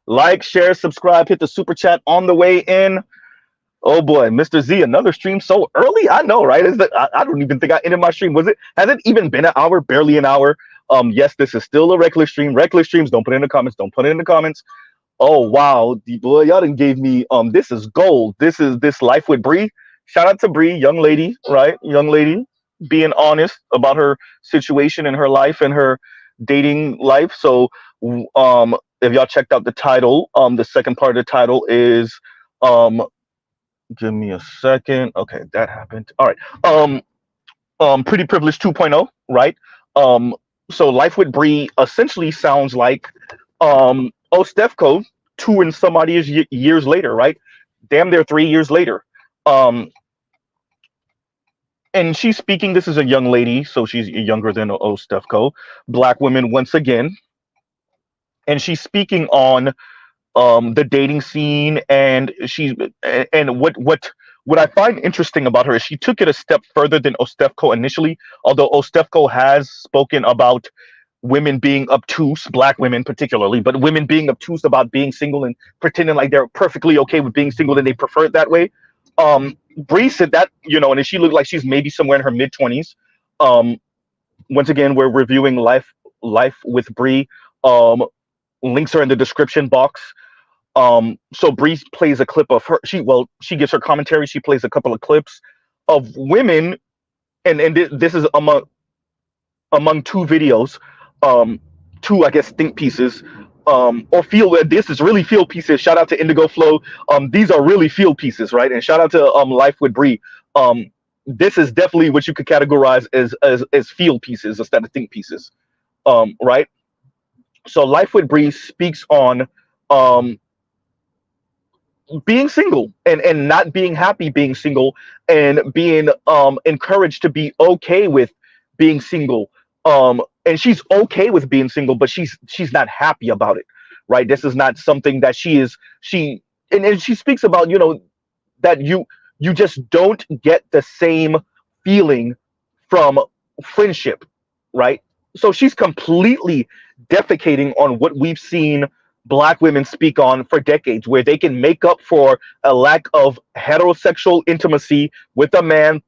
Like, share, subscribe, hit the super chat on the way in. Oh boy, Mr. Z, another stream so early? I know, right? Is that I don't even think I ended my stream. Was it? Has it even been an hour? Barely an hour. Yes, this is still a regular stream. Regular streams, don't put it in the comments. Don't put it in the comments. Oh wow, boy, y'all done gave me this is gold. This life with Bree. Shout out to Bree, young lady, right? Young lady being honest about her situation in her life and her dating life. So if y'all checked out the title, the second part of the title is um give me a second. Okay, that happened. All right. Pretty privileged 2.0, right? Um so life with Bree essentially sounds like Ostefco 2 and some odd years later, right? Damn, they're 3 years later. Um, and she's speaking. This is a young lady, so she's younger than Ostefco. Black women once again, and she's speaking on the dating scene, and she's and what I find interesting about her is she took it a step further than Ostefco initially. Although Ostefco has spoken about women being obtuse, black women particularly, but women being obtuse about being single and pretending like they're perfectly okay with being single and they prefer it that way. Bree said that, and she looked like she's maybe somewhere in her mid 20s. Um, Once again, we're reviewing life with Bree. Links are in the description box. So Bree plays a clip of her. She gives her commentary. She plays a couple of clips of women, and this is among two videos, two, I guess, think pieces, or feel. This is really feel pieces. Shout out to Indigo Flow. These are really feel pieces, right? And shout out to Life with Bree. This is definitely what you could categorize as feel pieces instead of think pieces, right? So Life with Bree speaks on um being single and not being happy being single, and being encouraged to be okay with being single. And she's okay with being single, but she's not happy about it, right? This is not something that and she speaks about, that you just don't get the same feeling from friendship, right? So she's completely defecating on what we've seen black women speak on for decades, where they can make up for a lack of heterosexual intimacy with a man,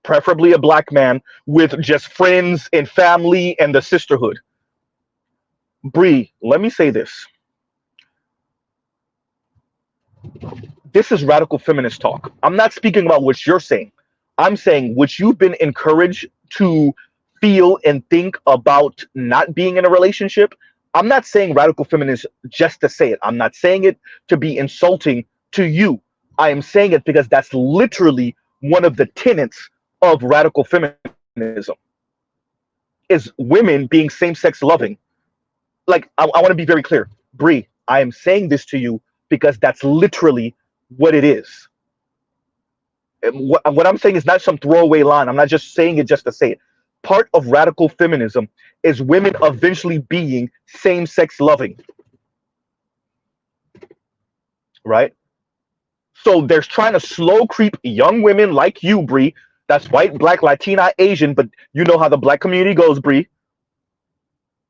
preferably a black man, with just friends and family and the sisterhood. Bree, let me say this. This is radical feminist talk. I'm not speaking about what you're saying. I'm saying what you've been encouraged to feel and think about not being in a relationship. I'm not saying radical feminist just to say it. I'm not saying it to be insulting to you. I am saying it because that's literally one of the tenets of radical feminism is women being same-sex loving. Like, I want to be very clear. Bree, I am saying this to you because that's literally what it is. What I'm saying is not some throwaway line. I'm not just saying it just to say it. Part of radical feminism is women eventually being same-sex loving, right? So there's trying to slow creep young women like you, Bree. That's white, black, Latina, Asian, but you know how the black community goes, Bree.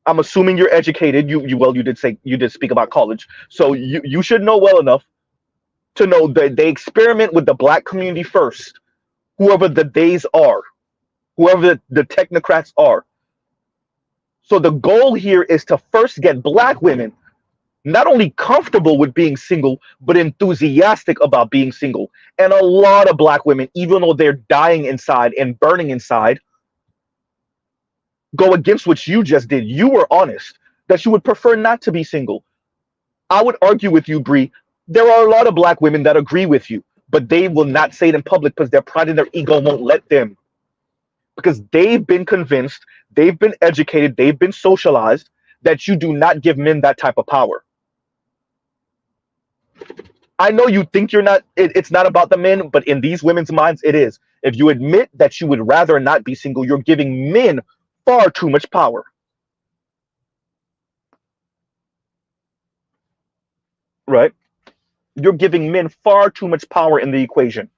I'm assuming you're educated. You did speak about college, so you should know well enough to know that they experiment with the black community first, whoever the days are, whoever the technocrats are. So the goal here is to first get black women not only comfortable with being single, but enthusiastic about being single. And a lot of black women, even though they're dying inside and burning inside, go against what you just did. You were honest that you would prefer not to be single. I would argue with you, Bree. There are a lot of black women that agree with you, but they will not say it in public because their pride and their ego won't let them. Because they've been convinced, they've been educated, they've been socialized that you do not give men that type of power. I know you think you're not, it's not about the men, but in these women's minds, it is. If you admit that you would rather not be single, you're giving men far too much power. Right? You're giving men far too much power in the equation.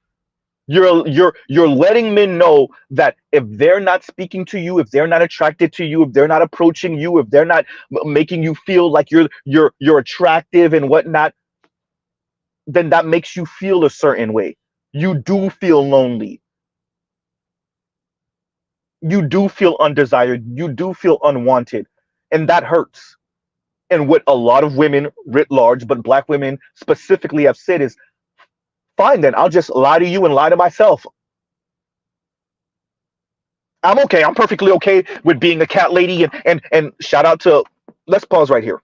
You're letting men know that if they're not speaking to you, if they're not attracted to you, if they're not approaching you, if they're not making you feel like you're attractive and whatnot, then that makes you feel a certain way. You do feel lonely. You do feel undesired. You do feel unwanted, and that hurts. And what a lot of women writ large, but black women specifically, have said is, fine, then I'll just lie to you and lie to myself. I'm okay. I'm perfectly okay with being a cat lady. And shout out to, let's pause right here.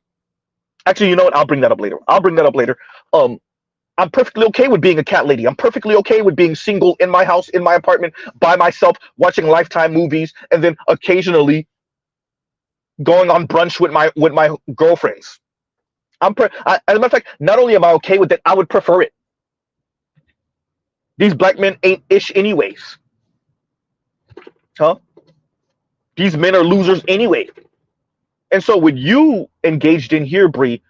Actually, you know what? I'll bring that up later. I'll bring that up later. Um, I'm perfectly okay with being a cat lady. I'm perfectly okay with being single in my house, in my apartment, by myself, watching Lifetime movies, and then occasionally going on brunch with my girlfriends. As a matter of fact, not only am I okay with it, I would prefer it. These black men ain't ish anyways, huh? These men are losers anyway. And so, with you engaged in here, Bree,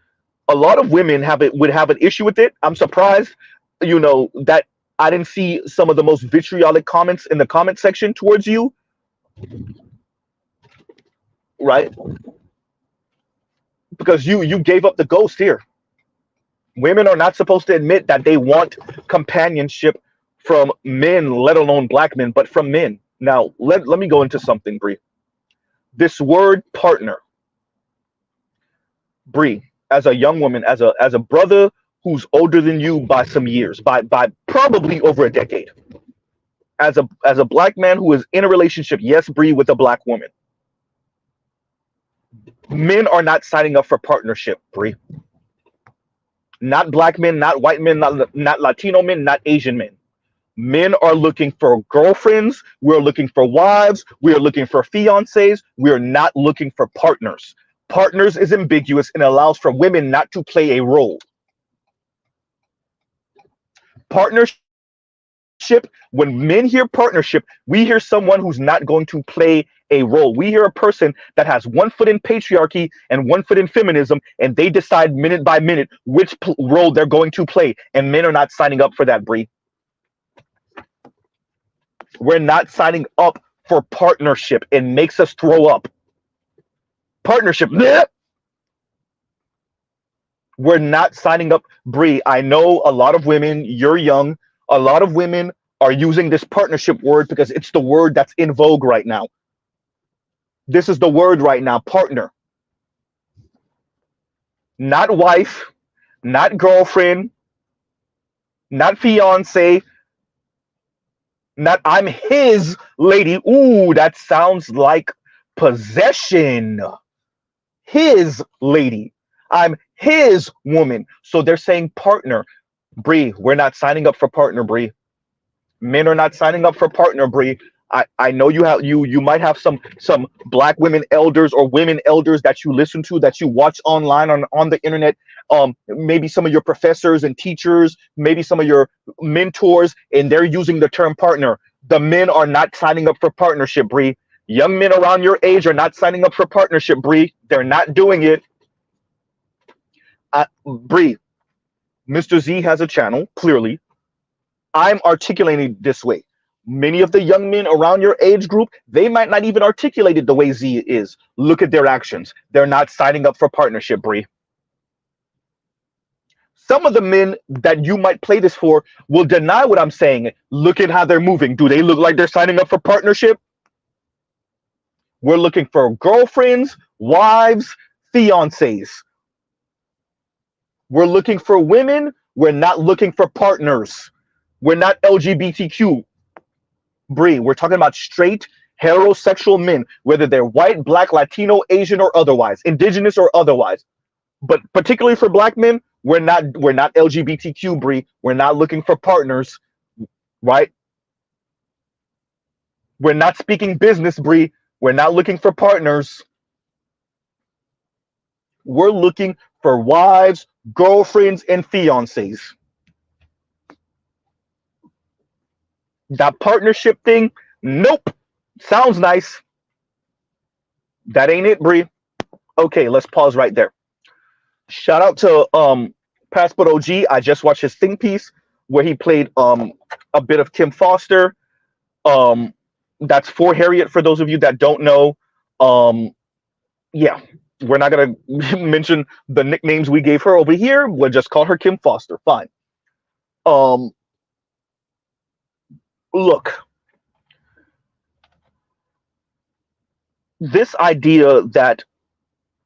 a lot of women would have an issue with it. I'm surprised, that I didn't see some of the most vitriolic comments in the comment section towards you, right? Because you gave up the ghost here. Women are not supposed to admit that they want companionship from men, let alone black men, but from men. Now, let me go into something, Bree. This word partner, Bree, as a young woman, as a brother who's older than you by some years, by probably over a decade, as a black man who is in a relationship, yes, Bree, with a black woman, men are not signing up for partnership, Bree. Not black men, not white men, not Latino men, not Asian men. Men are looking for girlfriends. We're looking for wives. We're looking for fiancés. We're not looking for partners. Partners is ambiguous and allows for women not to play a role. Partnership, when men hear partnership, we hear someone who's not going to play a role. We hear a person that has one foot in patriarchy and one foot in feminism, and they decide minute by minute which role they're going to play. And men are not signing up for that, Bree. We're not signing up for partnership. It makes us throw up. Partnership. Bleh! We're not signing up. Bree, I know a lot of women, you're young, a lot of women are using this partnership word because it's the word that's in vogue right now. This is the word right now, partner. Not wife, not girlfriend, not fiance, not I'm his lady. Ooh, that sounds like possession. His lady. I'm his woman. So they're saying partner. Bree, we're not signing up for partner, Bree. Men are not signing up for partner, Bree. I know you might have some black women elders or women elders that you listen to, that you watch online on the internet. Maybe some of your professors and teachers, maybe some of your mentors, and they're using the term partner. The men are not signing up for partnership, Bree. Young men around your age are not signing up for partnership, Bree. They're not doing it. Bree, Mr. Z has a channel, clearly. I'm articulating it this way. Many of the young men around your age group, they might not even articulate it the way Z is. Look at their actions. They're not signing up for partnership, Bree. Some of the men that you might play this for will deny what I'm saying. Look at how they're moving. Do they look like they're signing up for partnership? We're looking for girlfriends, wives, fiancés. We're looking for women. We're not looking for partners. We're not LGBTQ. Bree, we're talking about straight heterosexual men, whether they're white, black, Latino, Asian, or otherwise, indigenous or otherwise. But particularly for black men, we're not LGBTQ, Bree. We're not looking for partners, right? We're not speaking business, Bree. We're not looking for partners. We're looking for wives, girlfriends, and fiancés. That partnership thing, nope. Sounds nice. That ain't it, Bree. Okay, let's pause right there. Shout out to Passport OG. I just watched his think piece where he played a a bit of Kim Foster. Um, that's for Harriet. For those of you that don't know, um, yeah, we're not gonna mention the nicknames we gave her over here. We'll just call her Kim Foster. Fine. Um, Look, this idea that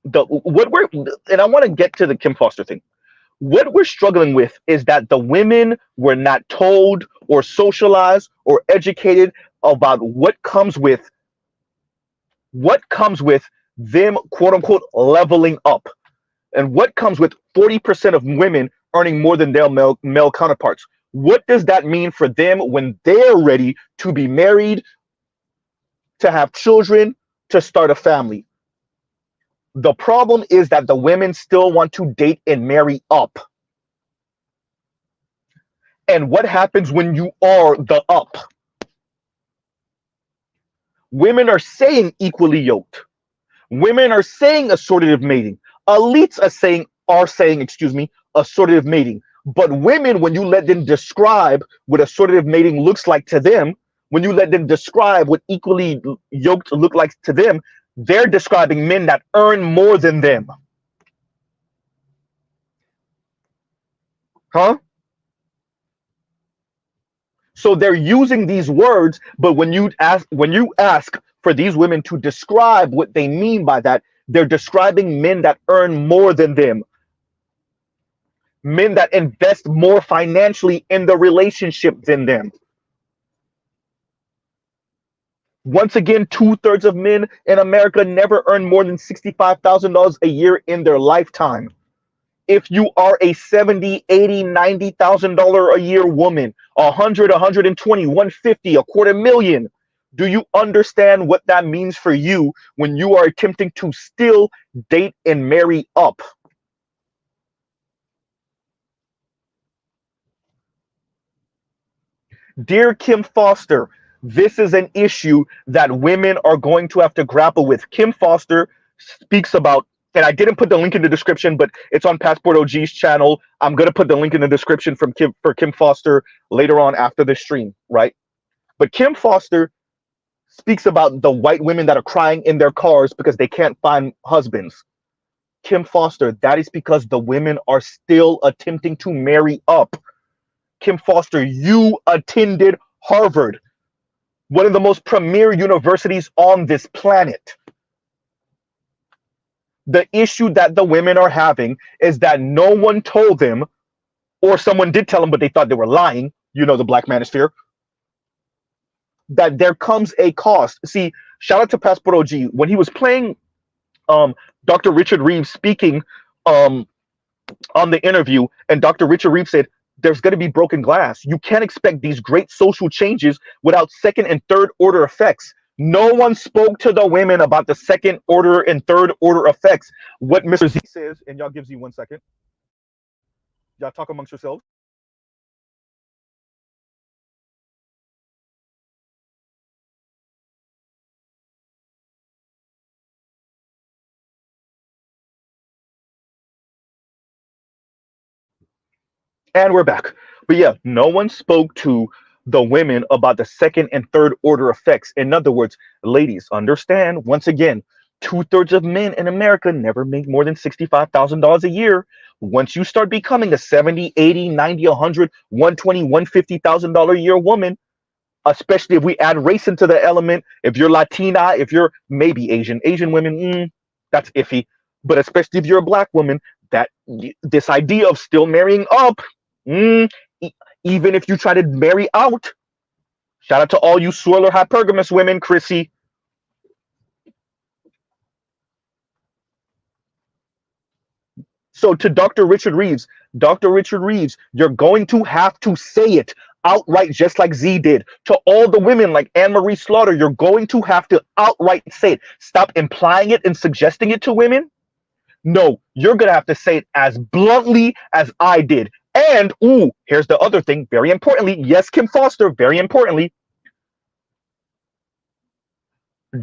the what we're and I want to get to the Kim Foster thing. What we're struggling with is that the women were not told or socialized or educated about what comes with them, quote unquote, leveling up, and what comes with 40% of women earning more than their male counterparts. What does that mean for them when they're ready to be married, to have children, to start a family? The problem is that the women still want to date and marry up. And what happens when you are the up? Women are saying equally yoked. Women are saying assortative mating. Elites are saying, excuse me, assortative mating. But women, when you let them describe what assortative mating looks like to them, when you let them describe what equally yoked look like to them, they're describing men that earn more than them. Huh? So they're using these words, but when you ask for these women to describe what they mean by that, they're describing men that earn more than them, men that invest more financially in the relationship than them. Once again, 2/3 of men in America never earn more than $65,000 a year in their lifetime. If you are a 70, 80, $90,000 a year woman, 100, 120, 150, a quarter million, do you understand what that means for you when you are attempting to still date and marry up? Dear Kim Foster, this is an issue that women are going to have to grapple with. Kim Foster speaks about, and I didn't put the link in the description, but it's on Passport OG's channel. I'm going to put the link in the description for Kim Foster later on after the stream, right? But Kim Foster speaks about the white women that are crying in their cars because they can't find husbands. Kim Foster, that is because the women are still attempting to marry up. Kim Foster, you attended Harvard, one of the most premier universities on this planet. The issue that the women are having is that no one told them, or someone did tell them, but they thought they were lying. You know, the Black Manosphere. That there comes a cost. See, shout out to Passport OG. When he was playing Dr. Richard Reeves speaking um, on the interview, and Dr. Richard Reeves said, there's going to be broken glass. You can't expect these great social changes without second and third order effects. No one spoke to the women about the second order and third order effects. What Mr. Z says, and y'all gives you 1 second. Y'all talk amongst yourselves. And we're back. But yeah, no one spoke to the women about the second and third order effects. In other words, ladies, understand once again, 2/3 of men in America never make more than $65,000 a year. Once you start becoming a 70, 80, 90, 100, 120, $150,000 a year woman, especially if we add race into the element, if you're Latina, if you're maybe Asian women, that's iffy. But especially if you're a black woman, that this idea of still marrying up, mm, even if you try to marry out, shout out to all you swirler hypergamous women, Chrissy. So to Dr. Richard Reeves, you're going to have to say it outright, just like Z did. To all the women like Anne Marie Slaughter, you're going to have to outright say it. Stop implying it and suggesting it to women. No, you're going to have to say it as bluntly as I did. And, here's the other thing, very importantly. Yes, Kim Foster, very importantly.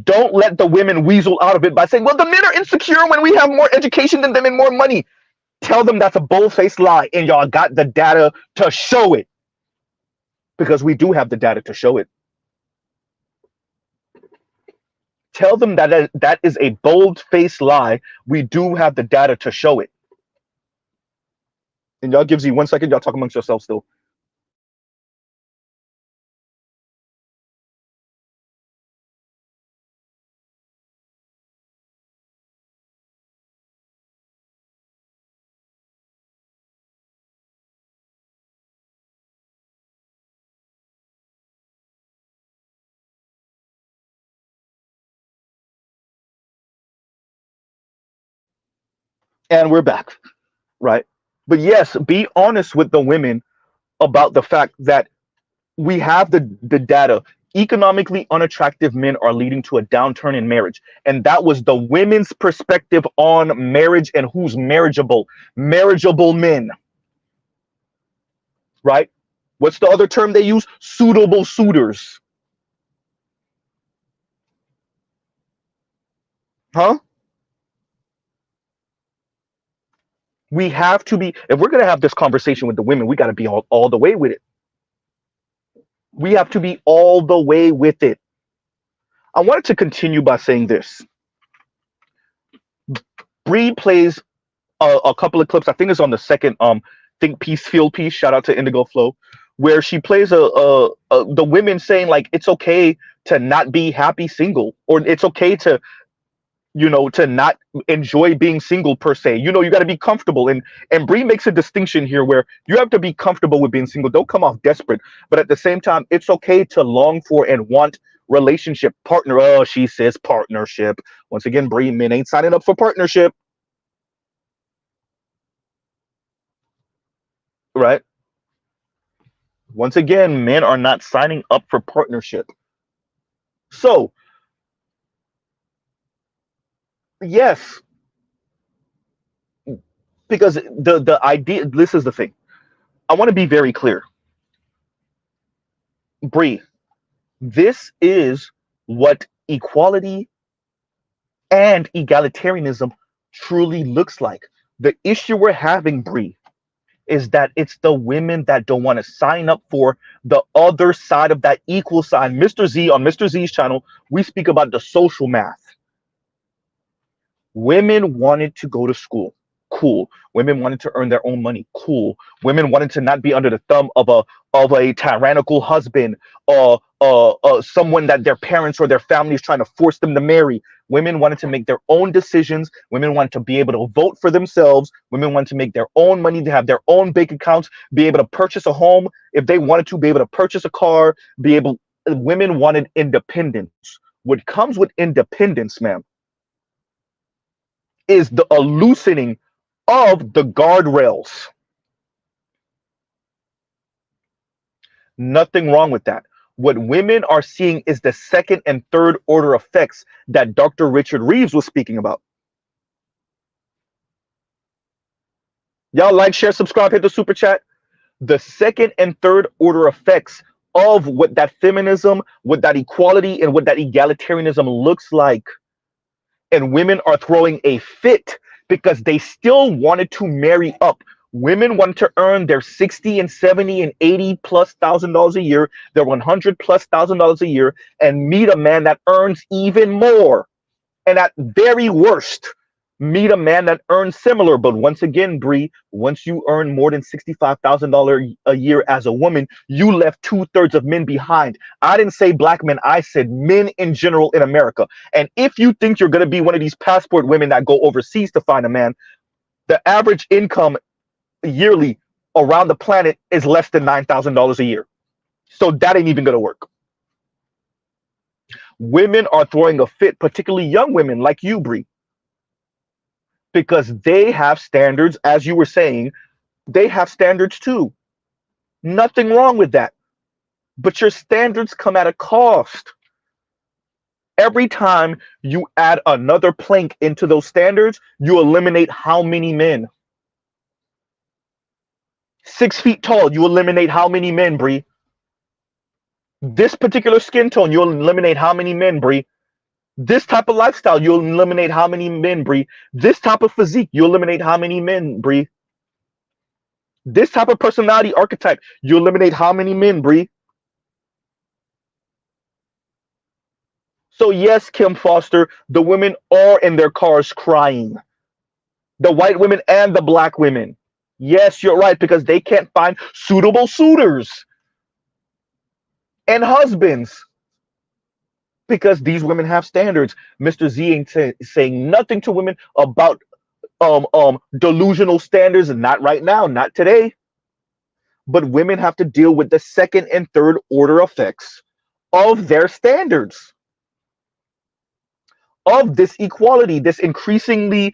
Don't let the women weasel out of it by saying, well, the men are insecure when we have more education than them and more money. Tell them that's a bold-faced lie, and y'all got the data to show it. because we do have the data to show it. Tell them that that is a bold-faced lie. We do have the data to show it. And y'all gives you 1 second. Y'all talk amongst yourselves still. And we're back, right? But yes, be honest with the women about the fact that we have the data. Economically unattractive men are leading to a downturn in marriage. And that was the women's perspective on marriage and who's marriageable. Marriageable men, right? What's the other term they use? Suitable suitors. Huh? We have to be, if we're going to have this conversation with the women, we got to be all the way with it. We have to be all the way with it. I wanted to continue by saying this. Bree plays a couple of clips. I think it's on the second Think Peace Feel Peace. Shout out to Indigo Flow, where she plays the women saying like it's okay to not be happy single, or it's okay to to not enjoy being single per se. You got to be comfortable, and Bree makes a distinction here where you have to be comfortable with being single. Don't come off desperate, but at the same time, it's okay to long for and want relationship partner. Oh, she says partnership. Once again, Bree, men ain't signing up for partnership. Right? Once again, men are not signing up for partnership. So, yes, because the idea, this is the thing. I want to be very clear. Bree, this is what equality and egalitarianism truly looks like. The issue we're having, Bree, is that it's the women that don't want to sign up for the other side of that equal sign. Mr. Z, on Mr. Z's channel, we speak about the social math. Women wanted to go to school. Cool. Women wanted to earn their own money. Cool. Women wanted to not be under the thumb of a tyrannical husband, or someone that their parents or their family is trying to force them to marry. Women wanted to make their own decisions. Women wanted to be able to vote for themselves. Women wanted to make their own money, to have their own bank accounts, be able to purchase a home if they wanted to, be able to purchase a car, be able. Women wanted independence. What comes with independence, ma'am, is the loosening of the guardrails. Nothing wrong with that. What women are seeing is the second and third order effects that Dr. Richard Reeves was speaking about. Y'all like, share, subscribe, hit the super chat. The second and third order effects of what that feminism, what that equality, and what that egalitarianism looks like. And women are throwing a fit because they still wanted to marry up. Women want to earn their 60 and 70 and 80 plus $1,000 a year, their 100 plus $1,000 a year, and meet a man that earns even more. And at very worst, meet a man that earns similar. But once again, Bree, once you earn more than $65,000 a year as a woman, you left 2/3 of men behind. I didn't say black men, I said men in general in America. And if you think you're going to be one of these passport women that go overseas to find a man, the average income yearly around the planet is less than $9,000 a year. So that ain't even going to work. Women are throwing a fit, particularly young women like you, Bree, because they have standards. As you were saying, they have standards too. Nothing wrong with that. But your standards come at a cost. Every time you add another plank into those standards, you eliminate how many men? 6 feet tall, you eliminate how many men, Bree? This particular skin tone, you'll eliminate how many men, Bree? This type of lifestyle, you'll eliminate how many men, Bree? This type of physique, you eliminate how many men, Bree? This type of personality archetype, you eliminate how many men, Bree? So yes, Kim Foster, the women are in their cars crying. The white women and the black women. Yes, you're right, because they can't find suitable suitors and husbands because these women have standards. Mr. Z ain't saying nothing to women about delusional standards, and not right now, not today. But women have to deal with the second and third order effects of their standards, of this equality, this increasingly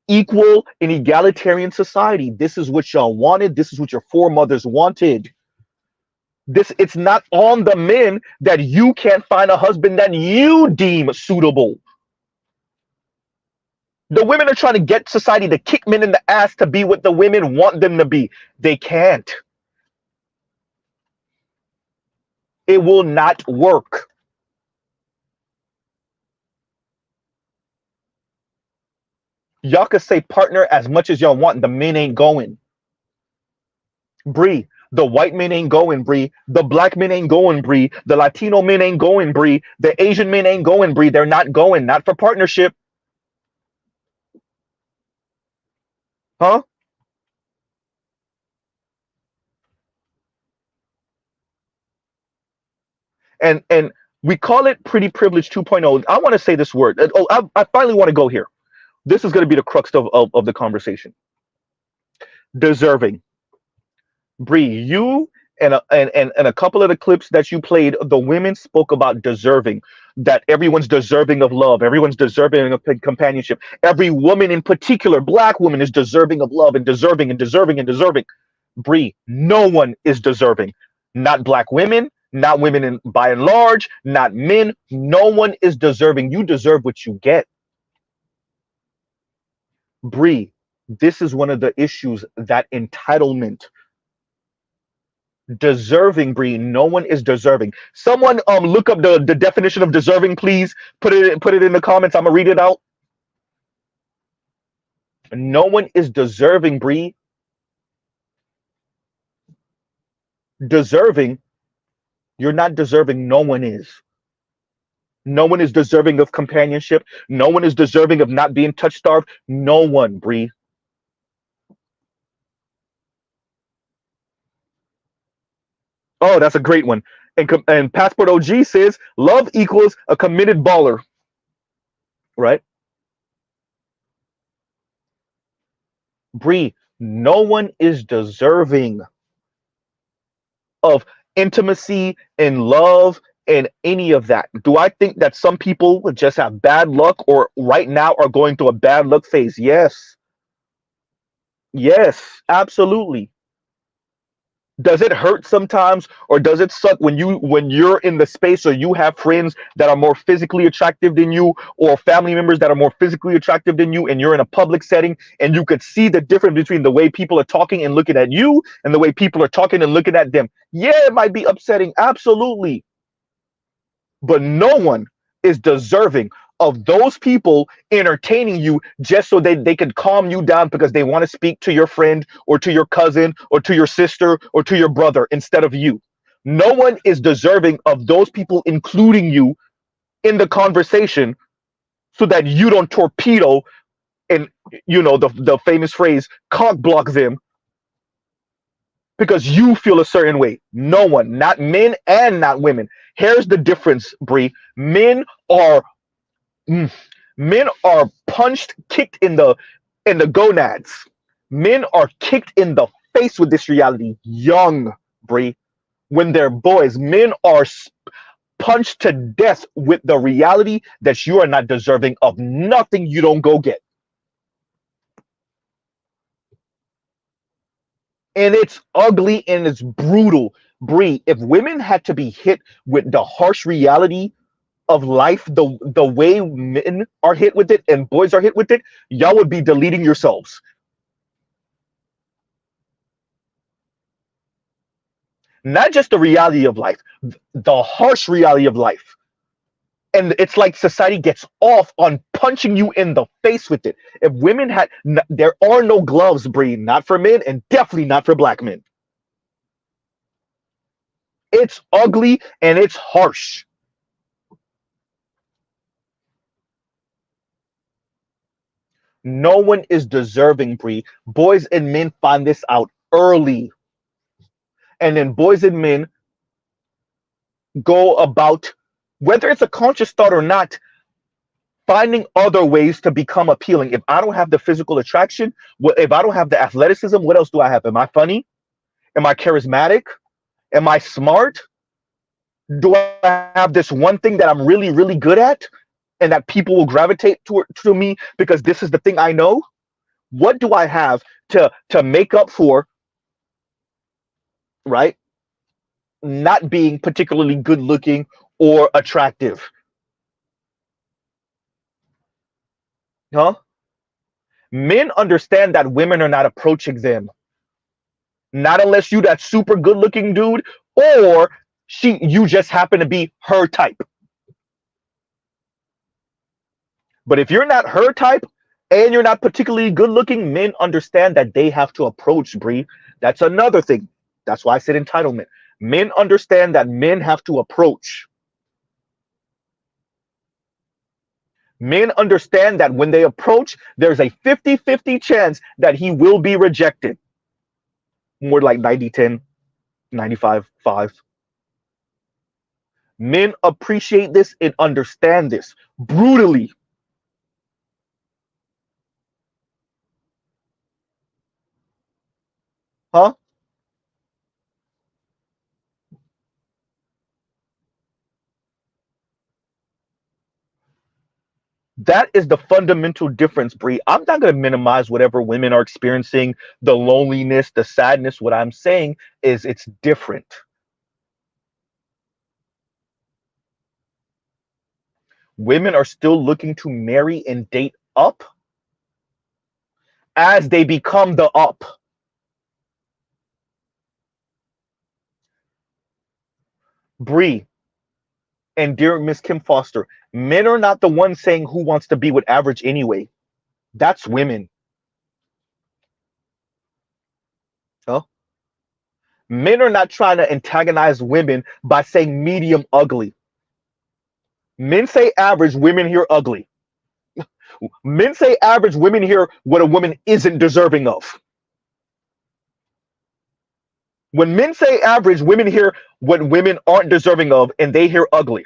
equal and egalitarian society. This is what y'all wanted. This is what your foremothers wanted. This, it's not on the men that you can't find a husband that you deem suitable. The women are trying to get society to kick men in the ass to be what the women want them to be. They can't. It will not work. Y'all can say partner as much as y'all want. The men ain't going. Bree, the white men ain't going, Bree. The black men ain't going, Bree. The Latino men ain't going, Bree. The Asian men ain't going, Bree. They're not going. Not for partnership. Huh? And we call it pretty privilege 2.0. I want to say this word. Oh, I finally want to go here. This is going to be the crux of the conversation. Deserving. Bree, you and a couple of the clips that you played, the women spoke about deserving, that everyone's deserving of love, everyone's deserving of companionship. Every woman in particular, black woman, is deserving of love and deserving and deserving and deserving. Bree, no one is deserving. Not black women, not women in, by and large, not men. No one is deserving. You deserve what you get. Bree, this is one of the issues, that entitlement. Deserving, Bree. No one is deserving. Someone look up the definition of deserving, please. Put it in the comments. I'm gonna read it out. No one is deserving, Bree. Deserving. You're not deserving. No one is. No one is deserving of companionship. No one is deserving of not being touch starved. No one, Bree. Oh, that's a great one. And Passport OG says love equals a committed baller. Right? Bree, no one is deserving of intimacy and love and any of that. Do I think that some people just have bad luck or right now are going through a bad luck phase? Yes. Yes, absolutely. Does it hurt sometimes, or does it suck when you're in the space, or you have friends that are more physically attractive than you, or family members that are more physically attractive than you, and you're in a public setting and you could see the difference between the way people are talking and looking at you and the way people are talking and looking at them? Yeah, it might be upsetting, absolutely. But no one is deserving of those people entertaining you just so they can calm you down because they want to speak to your friend or to your cousin or to your sister or to your brother instead of you. No one is deserving of those people including you in the conversation so that you don't torpedo and, the famous phrase, cock block them because you feel a certain way. No one, not men and not women. Here's the difference, Bree. Mm, men are punched, kicked in the gonads. Men are kicked in the face with this reality young, Bree. When they're boys, men are punched to death with the reality that you are not deserving of nothing you don't go get. And it's ugly and it's brutal. Bree, if women had to be hit with the harsh reality of life, the way men are hit with it and boys are hit with it, y'all would be deleting yourselves. Not just the reality of life, the harsh reality of life. And it's like society gets off on punching you in the face with it. If women had, there are no gloves, Bree, not for men and definitely not for black men. It's ugly and it's harsh. No one is deserving, Bree. Boys and men find this out early. And then boys and men go about, whether it's a conscious thought or not, finding other ways to become appealing. If I don't have the physical attraction, if I don't have the athleticism, what else do I have? Am I funny? Am I charismatic? Am I smart? Do I have this one thing that I'm really, really good at and that people will gravitate to me because this is the thing I know? What do I have to make up for, right? Not being particularly good looking or attractive. Huh? Men understand that women are not approaching them. Not unless you that super good looking dude or you just happen to be her type. But if you're not her type and you're not particularly good looking, men understand that they have to approach, Bree. That's another thing. That's why I said entitlement. Men understand that men have to approach. Men understand that when they approach, there's a 50-50 chance that he will be rejected. More like 90-10, 95-5. Men appreciate this and understand this brutally. Huh? That is the fundamental difference, Bree. I'm not going to minimize whatever women are experiencing, the loneliness, the sadness. What I'm saying is it's different. Women are still looking to marry and date up as they become the up. Bree and dear Miss Kim Foster, men are not the ones saying who wants to be with average anyway. That's women. Huh? Men are not trying to antagonize women by saying medium ugly. Men say average, women hear ugly. Men say average, women hear what a woman isn't deserving of. When men say average, women hear what women aren't deserving of, and they hear ugly.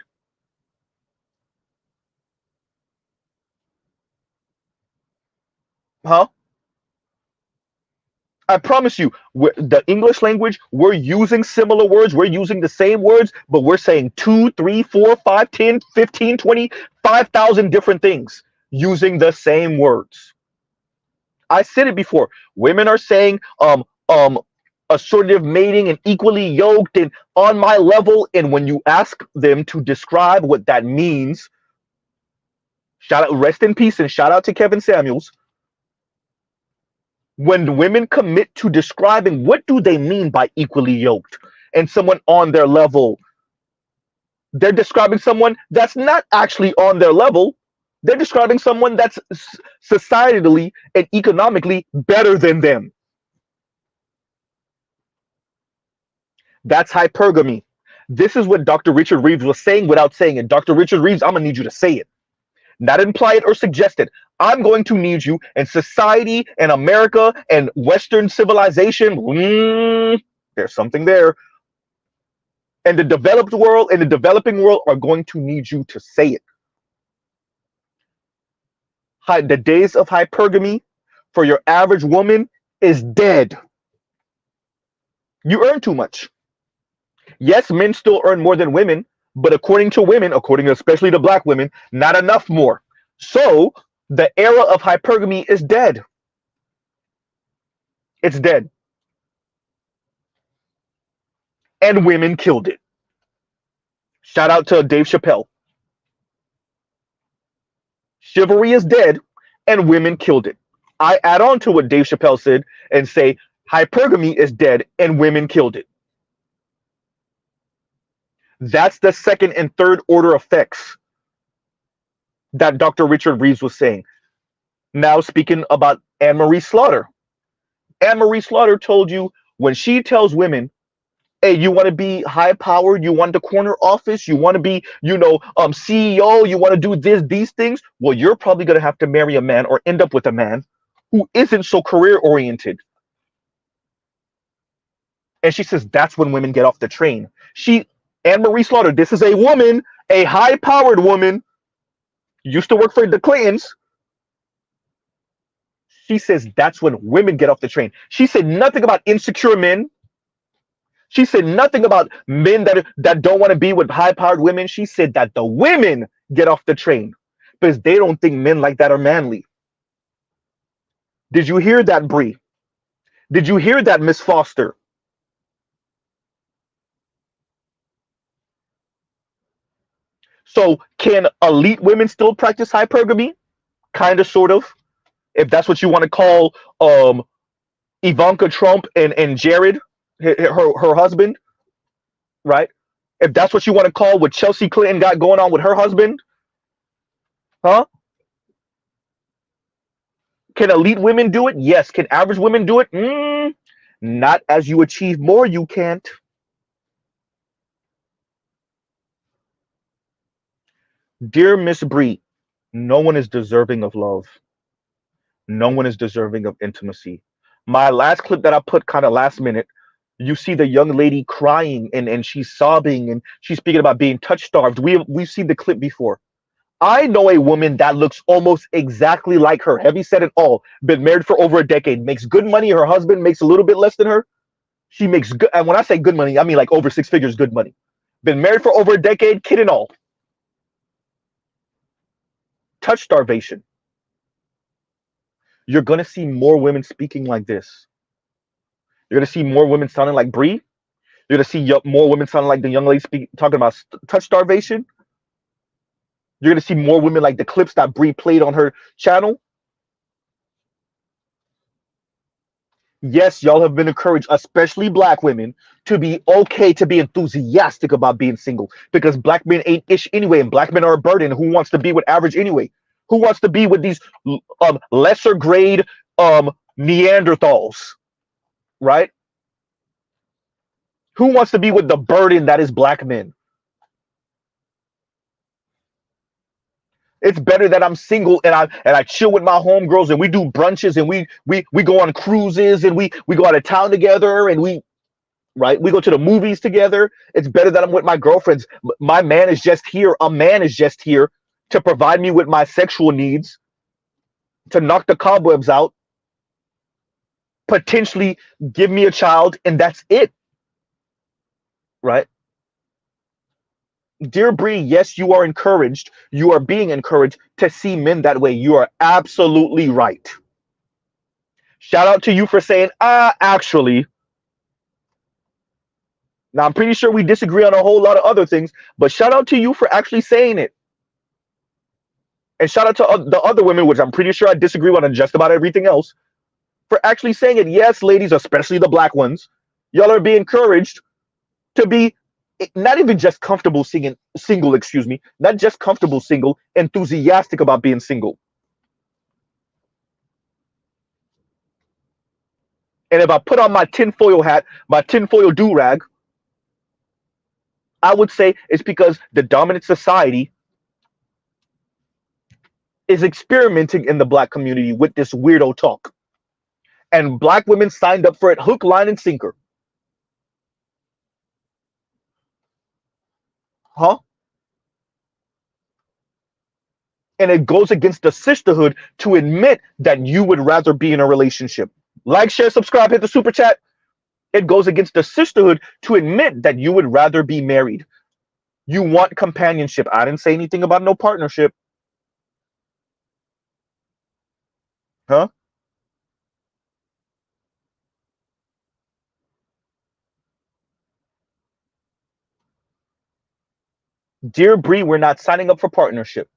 Huh? I promise you, the English language, we're using similar words, we're using the same words, but we're saying 2, 3, 4, 5, 10, 15, 20, 5,000 different things using the same words. I said it before. Women are saying assortative mating and equally yoked and on my level. And when you ask them to describe what that means, shout out, rest in peace, and shout out to Kevin Samuels. When women commit to describing what do they mean by equally yoked and someone on their level, they're describing someone that's not actually on their level. They're describing someone that's societally and economically better than them. That's hypergamy. This is what Dr. Richard Reeves was saying without saying it. Dr. Richard Reeves, I'm going to need you to say it. Not imply it or suggest it. I'm going to need you, and society and America and Western civilization, there's something there. And the developed world and the developing world are going to need you to say it. The days of hypergamy for your average woman is dead. You earn too much. Yes, men still earn more than women, but according to women, according especially to black women, not enough more. So the era of hypergamy is dead. It's dead. And women killed it. Shout out to Dave Chappelle. Chivalry is dead and women killed it. I add on to what Dave Chappelle said and say hypergamy is dead and women killed it. That's the second and third order effects that Dr. Richard Reeves was saying. Now speaking about Anne Marie Slaughter. Anne Marie Slaughter told you when she tells women Hey, you want to be high powered? You want the corner office? You want to be, CEO? You want to do these things? Well, you're probably gonna have to marry a man or end up with a man who isn't so career oriented. And she says that's when women get off the train. Anne Marie Slaughter, this is a woman, a high powered woman, used to work for the Clintons. She says that's when women get off the train. She said nothing about insecure men. She said nothing about men that don't want to be with high powered women. She said that the women get off the train because they don't think men like that are manly. Did you hear that, Bree? Did you hear that, Miss Foster? So can elite women still practice hypergamy? Kind of, sort of, if that's what you want to call um, Ivanka Trump and Jared, her husband, right? If that's what you want to call what Chelsea Clinton got going on with her husband, huh? Can elite women do it? Yes. Can average women do it? Not as you achieve more, you can't. Dear Miss Bree, no one is deserving of love. No one is deserving of intimacy. My last clip that I put kind of last minute, you see the young lady crying and she's sobbing and she's speaking about being touch starved. We've seen the clip before. I know a woman that looks almost exactly like her, heavy set and all, been married for over a decade, makes good money. Her husband makes a little bit less than her. She makes good, and when I say good money, I mean like over six figures good money. Been married for over a decade, kid and all. Touch starvation. You're gonna see more women speaking like this. You're gonna see more women sounding like Bree. You're gonna see more women sounding like the young lady talking about touch starvation. You're gonna see more women like the clips that Bree played on her channel. Yes, y'all have been encouraged, especially black women, to be okay, to be enthusiastic about being single because black men ain't ish anyway, and black men are a burden. Who wants to be with average anyway? Who wants to be with these lesser grade Neanderthals, right? Who wants to be with the burden that is black men? It's better that I'm single and I chill with my homegirls and we do brunches and we go on cruises and we go out of town together and we go to the movies together. It's better that I'm with my girlfriends. My man is just here. A man is just here to provide me with my sexual needs, to knock the cobwebs out, potentially give me a child, and that's it. Right? Dear Bree, yes, you are encouraged. You are being encouraged to see men that way. You are absolutely right. Shout out to you for saying, actually. Now, I'm pretty sure we disagree on a whole lot of other things, but shout out to you for actually saying it. And shout out to the other women, which I'm pretty sure I disagree on just about everything else, for actually saying it. Yes, ladies, especially the black ones, y'all are being encouraged to be not even just comfortable single, excuse me, not just comfortable single, enthusiastic about being single. And if I put on my tinfoil hat, my tinfoil do-rag, I would say it's because the dominant society is experimenting in the black community with this weirdo talk. And black women signed up for it hook, line, and sinker. Huh? And it goes against the sisterhood to admit that you would rather be in a relationship. Like, share, subscribe, hit the super chat. It goes against the sisterhood to admit that you would rather be married. You want companionship. I didn't say anything about no partnership. Huh? Dear Bree, we're not signing up for partnership.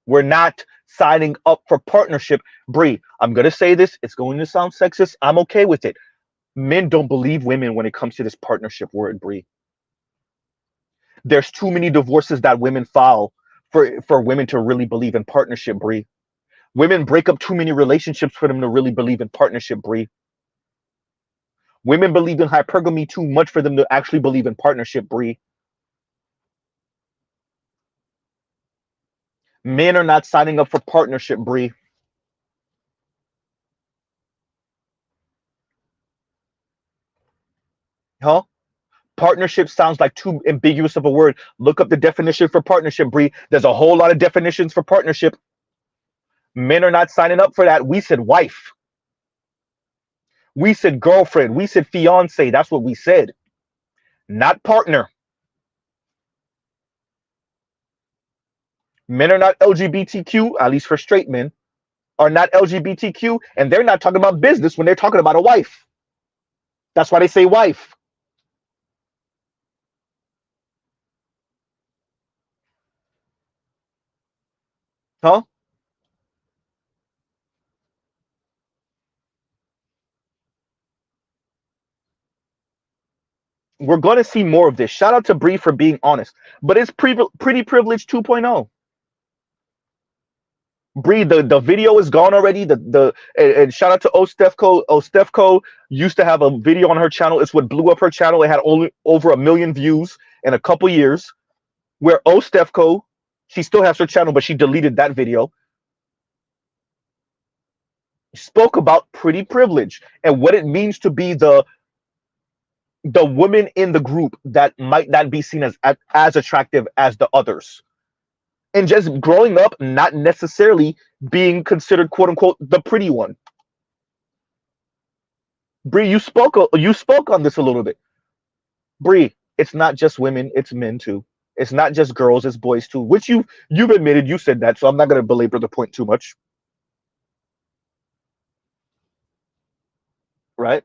We're not signing up for partnership. Bree, I'm going to say this. It's going to sound sexist. I'm okay with it. Men don't believe women when it comes to this partnership word, Bree. There's too many divorces that women file for women to really believe in partnership, Bree. Women break up too many relationships for them to really believe in partnership, Bree. Women believe in hypergamy too much for them to actually believe in partnership, Bree. Men are not signing up for partnership, Bree. Huh? Partnership sounds like too ambiguous of a word. Look up the definition for partnership, Bree. There's a whole lot of definitions for partnership. Men are not signing up for that. We said wife. We said girlfriend. We said fiance. That's what we said. Not partner. Men are not LGBTQ, at least for straight men, are not LGBTQ, and they're not talking about business when they're talking about a wife. That's why they say wife. Huh? We're going to see more of this. Shout out to Bree for being honest. But it's pretty privileged 2.0. Bree, the video is gone already. And shout out to Ostefco. Ostefco used to have a video on her channel. It's what blew up her channel. It had only over 1 million views in a couple years. Where Ostefco, she still has her channel, but she deleted that video. Spoke about pretty privilege and what it means to be the woman in the group that might not be seen as attractive as the others, and just growing up not necessarily being considered quote unquote the pretty one. Bree, you spoke on this a little bit. Bree, it's not just women, it's men too. It's not just girls, it's boys too. Which you've admitted, you said that, so I'm not going to belabor the point too much, right?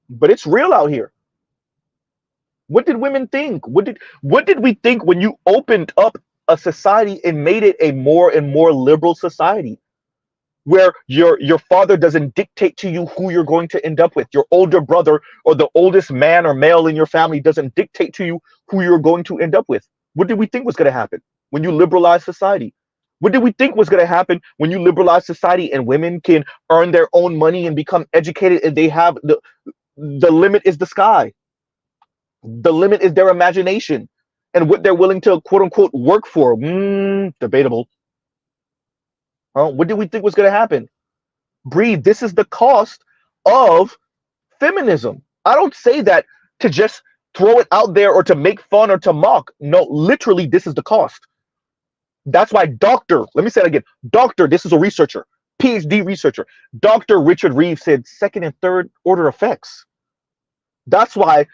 But it's real out here. What did women think? What did we think when you opened up a society and made it a more and more liberal society where your father doesn't dictate to you who you're going to end up with? Your older brother or the oldest man or male in your family doesn't dictate to you who you're going to end up with. What did we think was going to happen when you liberalize society? What did we think was going to happen when you liberalize society and women can earn their own money and become educated and they have the limit is the sky. The limit is their imagination and what they're willing to quote unquote work for. Debatable. What did we think was going to happen? Breathe. This is the cost of feminism. I don't say that to just throw it out there or to make fun or to mock. No, literally, this is the cost. That's why let me say it again. This is a researcher, PhD researcher. Dr. Richard Reeves said second and third order effects. That's why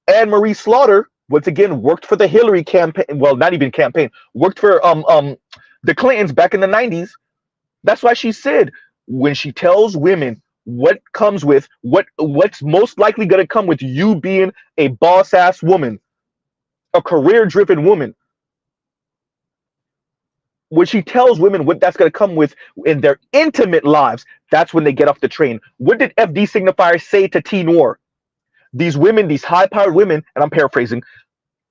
Anne Marie Slaughter, once again, worked for the Hillary campaign. Well, not even campaign, worked for the Clintons back in the 90s. That's why she said when she tells women what comes with what's most likely going to come with you being a boss ass woman, a career driven woman. When she tells women what that's going to come with in their intimate lives, that's when they get off the train. What did FD signifiers say to T Noor? These women, these high-powered women, and I'm paraphrasing,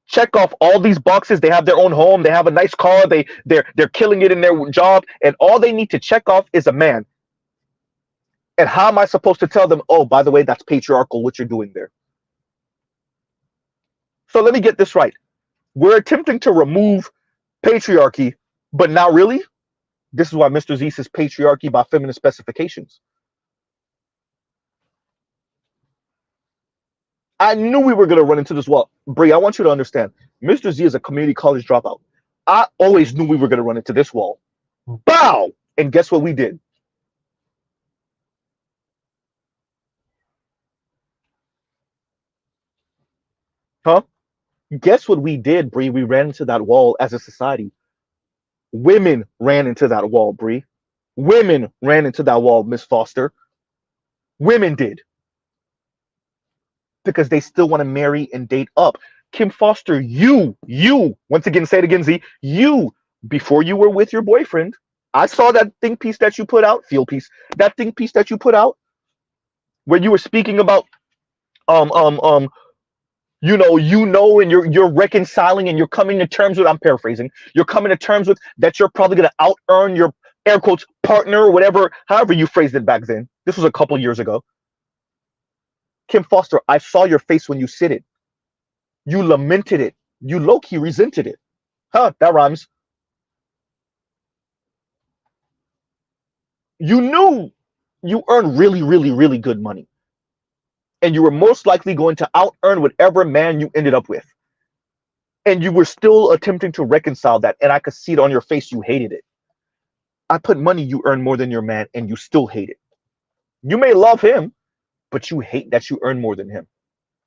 check off all these boxes. They have their own home. They have a nice car. They're killing it in their job, and all they need to check off is a man. And how am I supposed to tell them, oh, by the way, that's patriarchal, what you're doing there? So let me get this right. We're attempting to remove patriarchy, but not really. This is why Mr. Z says patriarchy by feminist specifications. I knew we were going to run into this wall. Bree, I want you to understand. Mr. Z is a community college dropout. I always knew we were going to run into this wall. Bow! And guess what we did? Huh? Guess what we did, Bree? We ran into that wall as a society. Women ran into that wall, Bree. Women ran into that wall, Miss Foster. Women did. Because they still want to marry and date up. Kim Foster, you, once again, say it again, Z, you, before you were with your boyfriend, I saw that think piece that you put out, field piece, that think piece that you put out, where you were speaking about, and you're reconciling and you're coming to terms with, I'm paraphrasing, you're coming to terms with that you're probably going to out-earn your, air quotes, partner or whatever, however you phrased it back then. This was a couple years ago. Kim Foster, I saw your face when you said it. You lamented it. You low-key resented it. Huh, that rhymes. You knew you earned really, really, really good money. And you were most likely going to out-earn whatever man you ended up with. And you were still attempting to reconcile that. And I could see it on your face. You hated it. I put money you earn more than your man, and you still hate it. You may love him, but you hate that you earn more than him.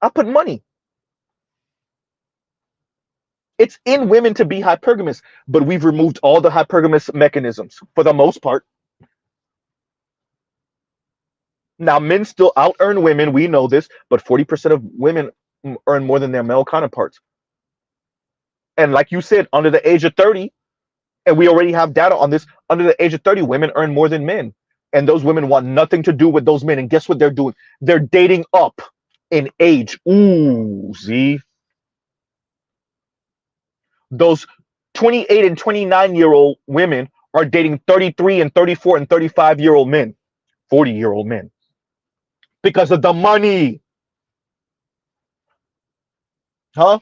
I put money. It's in women to be hypergamous, but we've removed all the hypergamous mechanisms for the most part. Now, men still out earn women. We know this, but 40% of women earn more than their male counterparts. And like you said, under the age of 30, and we already have data on this, under the age of 30, women earn more than men. And those women want nothing to do with those men. And guess what they're doing? They're dating up in age. Ooh, Z. Those 28 and 29-year-old women are dating 33 and 34 and 35-year-old men, 40-year-old men, because of the money. Huh?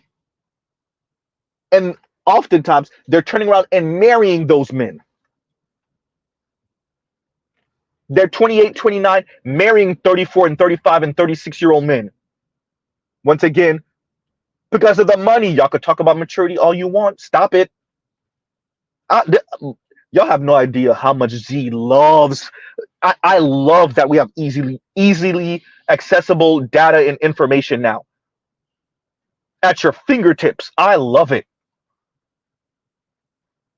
And oftentimes they're turning around and marrying those men. They're 28, 29, marrying 34 and 35 and 36-year-old men. Once again, because of the money. Y'all could talk about maturity all you want. Stop it. Y'all have no idea how much Z loves. I love that we have easily accessible data and information now at your fingertips. I love it.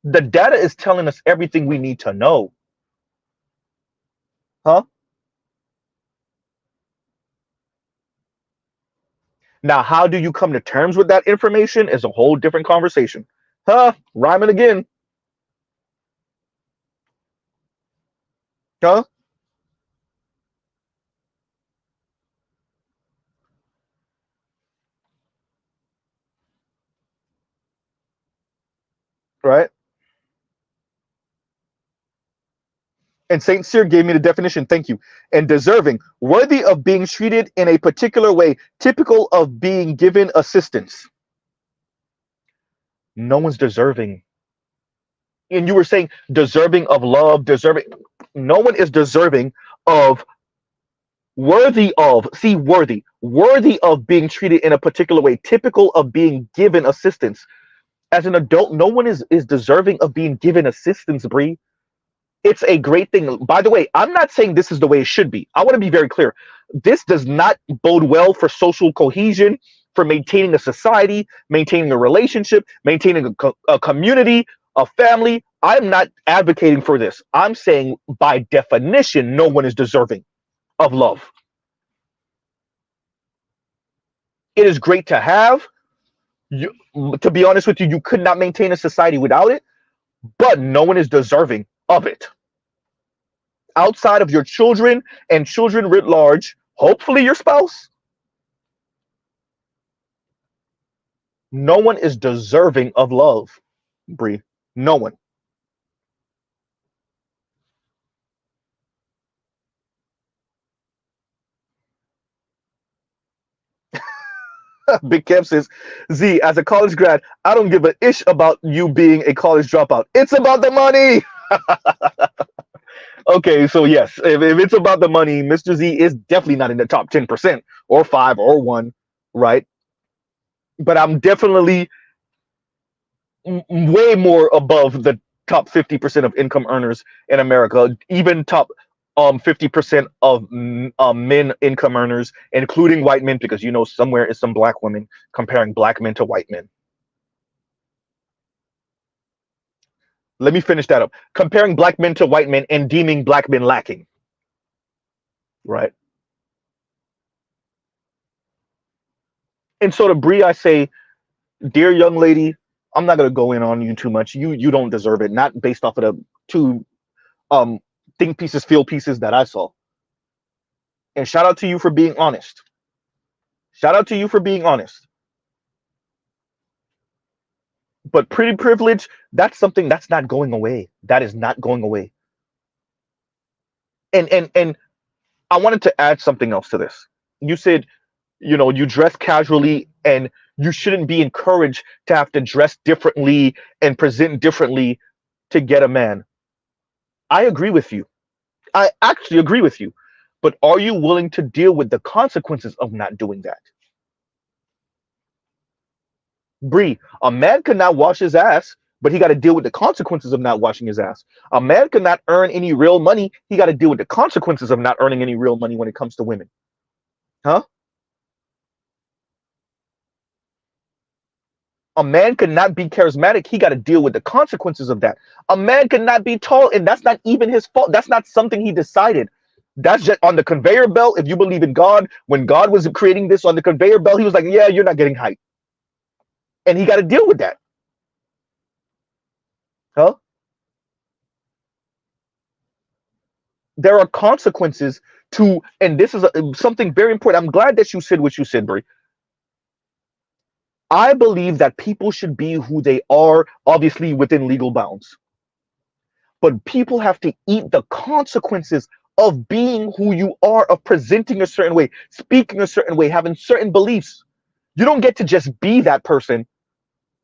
The data is telling us everything we need to know. Huh? Now, how do you come to terms with that information is a whole different conversation. Huh? Rhyming again. Huh? Right? And Saint Cyr gave me the definition. Thank you. And deserving, worthy of being treated in a particular way, typical of being given assistance. No one's deserving. And you were saying deserving of love, deserving. No one is deserving of, worthy of, see, worthy of being treated in a particular way, typical of being given assistance. As an adult, no one is deserving of being given assistance, Bree. It's a great thing. By the way, I'm not saying this is the way it should be. I want to be very clear. This does not bode well for social cohesion, for maintaining a society, maintaining a relationship, maintaining a community, a family. I'm not advocating for this. I'm saying by definition, no one is deserving of love. It is great to have. You, to be honest with you, you could not maintain a society without it, but no one is deserving of it. Outside of your children and children writ large, hopefully your spouse, no one is deserving of love, Bree. No one. Big Kev says, Z, as a college grad, I don't give a ish about you being a college dropout. It's about the money. Okay, so yes, if it's about the money, Mr. Z is definitely not in the top 10% or 5 or 1, right? But I'm definitely way more above the top 50% of income earners in America, even top 50% of men income earners, including white men, because you know somewhere is some black women comparing black men to white men. Let me finish that up. Comparing black men to white men and deeming black men lacking. Right. And so to Bree, I say, dear young lady, I'm not gonna go in on you too much. You don't deserve it. Not based off of the two um think pieces, feel pieces that I saw. And shout out to you for being honest. Shout out to you for being honest. But pretty privilege, that's something that's not going away. That is not going away. And I wanted to add something else to this. You said, you dress casually and you shouldn't be encouraged to have to dress differently and present differently to get a man. I agree with you. I actually agree with you. But are you willing to deal with the consequences of not doing that? Bree, a man could not wash his ass, but he got to deal with the consequences of not washing his ass. A man could not earn any real money. He got to deal with the consequences of not earning any real money when it comes to women. Huh? A man could not be charismatic. He got to deal with the consequences of that. A man could not be tall, and that's not even his fault. That's not something he decided. That's just on the conveyor belt. If you believe in God, when God was creating this on the conveyor belt, he was like, yeah, you're not getting height. And he got to deal with that. Huh? There are consequences to, and this is something very important. I'm glad that you said what you said, Brie. I believe that people should be who they are, obviously within legal bounds. But people have to eat the consequences of being who you are, of presenting a certain way, speaking a certain way, having certain beliefs. You don't get to just be that person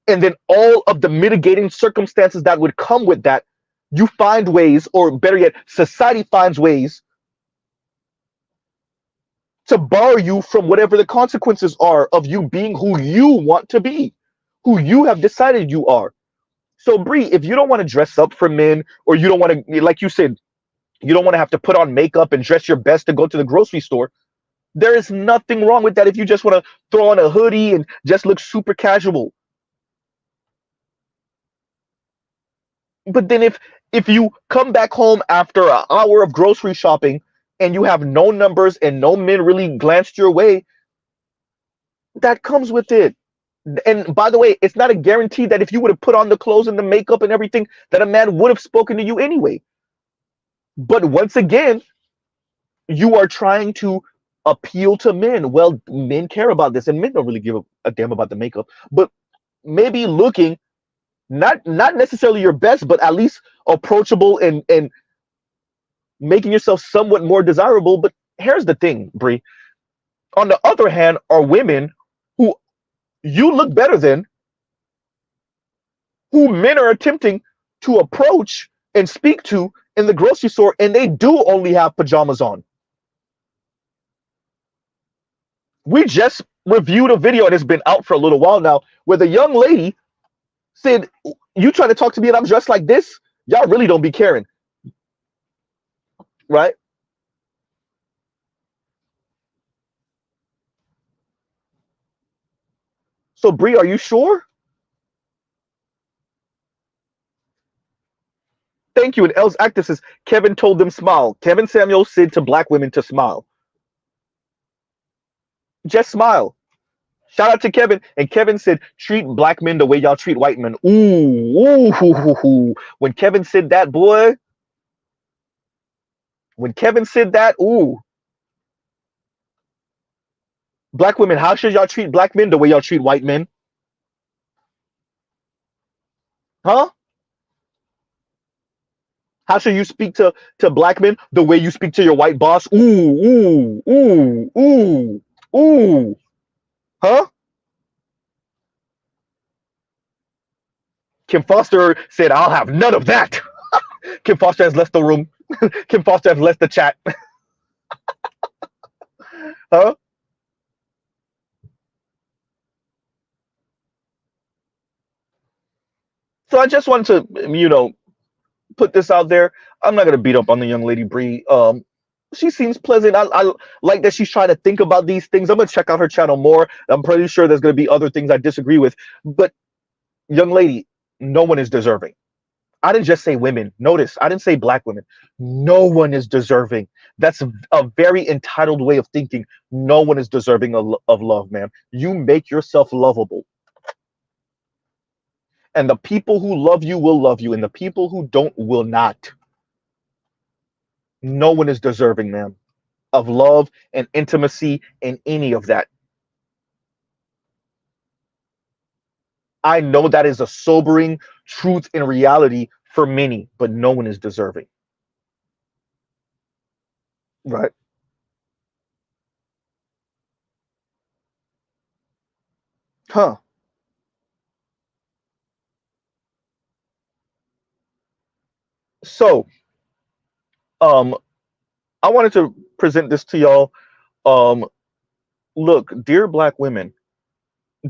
and then all of the mitigating circumstances that would come with that. You find ways, or better yet, society finds ways to bar you from whatever the consequences are of you being who you want to be, who you have decided you are. So, Bree, if you don't want to dress up for men, or you don't want to, like you said, you don't want to have to put on makeup and dress your best to go to the grocery store, there is nothing wrong with that if you just want to throw on a hoodie and just look super casual. But then if you come back home after an hour of grocery shopping and you have no numbers and no men really glanced your way, that comes with it. And by the way, it's not a guarantee that if you would have put on the clothes and the makeup and everything, that a man would have spoken to you anyway. But once again, you are trying to appeal to men. Well, men care about this, and men don't really give a damn about the makeup. But maybe looking not necessarily your best, but at least approachable and making yourself somewhat more desirable. But here's the thing, Brie. On the other hand, are women who you look better than, who men are attempting to approach and speak to in the grocery store, and they do only have pajamas on. We just reviewed a video, and it's been out for a little while now, where the young lady said, "You trying to talk to me and I'm dressed like this? Y'all really don't be caring, right?" So, Bree, are you sure? Thank you. And Els Actor says, Kevin told them smile. Kevin Samuel said to black women to smile. Just smile. Shout out to Kevin. And Kevin said, treat black men the way y'all treat white men. Ooh, ooh. When Kevin said that, boy, when Kevin said that, ooh. Black women, how should y'all treat black men the way y'all treat white men? Huh? How should you speak to black men the way you speak to your white boss? Ooh, ooh, ooh, ooh, ooh. Huh? Kim Foster said, I'll have none of that. Kim Foster has left the room. Kim Foster has left the chat. Huh? So I just wanted to, put this out there. I'm not gonna beat up on the young lady Bree. She seems pleasant. I like that she's trying to think about these things. I'm gonna check out her channel more. I'm pretty sure there's gonna be other things I disagree with. But young lady, no one is deserving. I didn't just say women. Notice, I didn't say black women. No one is deserving. That's a very entitled way of thinking. No one is deserving of love, man. You make yourself lovable. And the people who love you will love you, and the people who don't will not. No one is deserving, man, of love and intimacy and any of that. I know that is a sobering truth and reality for many, but no one is deserving. Right. Huh. So, um, I wanted to present this to y'all. Um, Look, dear black women,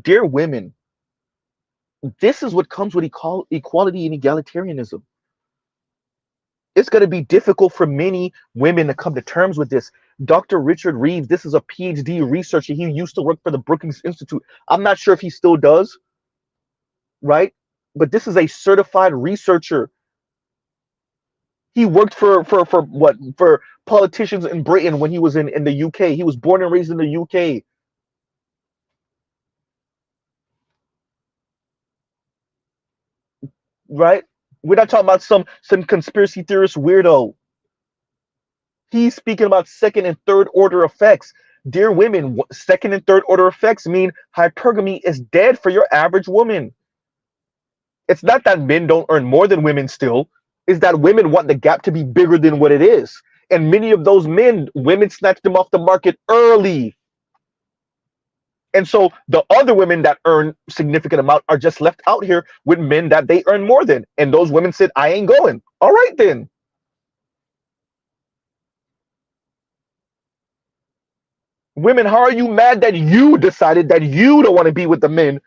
dear women, this is what comes with equality and egalitarianism. It's going to be difficult for many women to come to terms with this. Dr. Richard Reeves, this is a PhD researcher. He used to work for the Brookings Institute. I'm not sure if he still does, right? But this is a certified researcher. He worked for what, for politicians in Britain when he was in the UK. He was born and raised in the UK, right? We're not talking about some conspiracy theorist weirdo. He's speaking about second and third order effects. Dear women, second and third order effects mean hypergamy is dead for your average woman. It's not that men don't earn more than women still, is that women want the gap to be bigger than what it is. And many of those men, women snatch them off the market early. And so the other women that earn significant amount are just left out here with men that they earn more than. And those women said, I ain't going. All right then. Women, how are you mad that you decided that you don't want to be with the men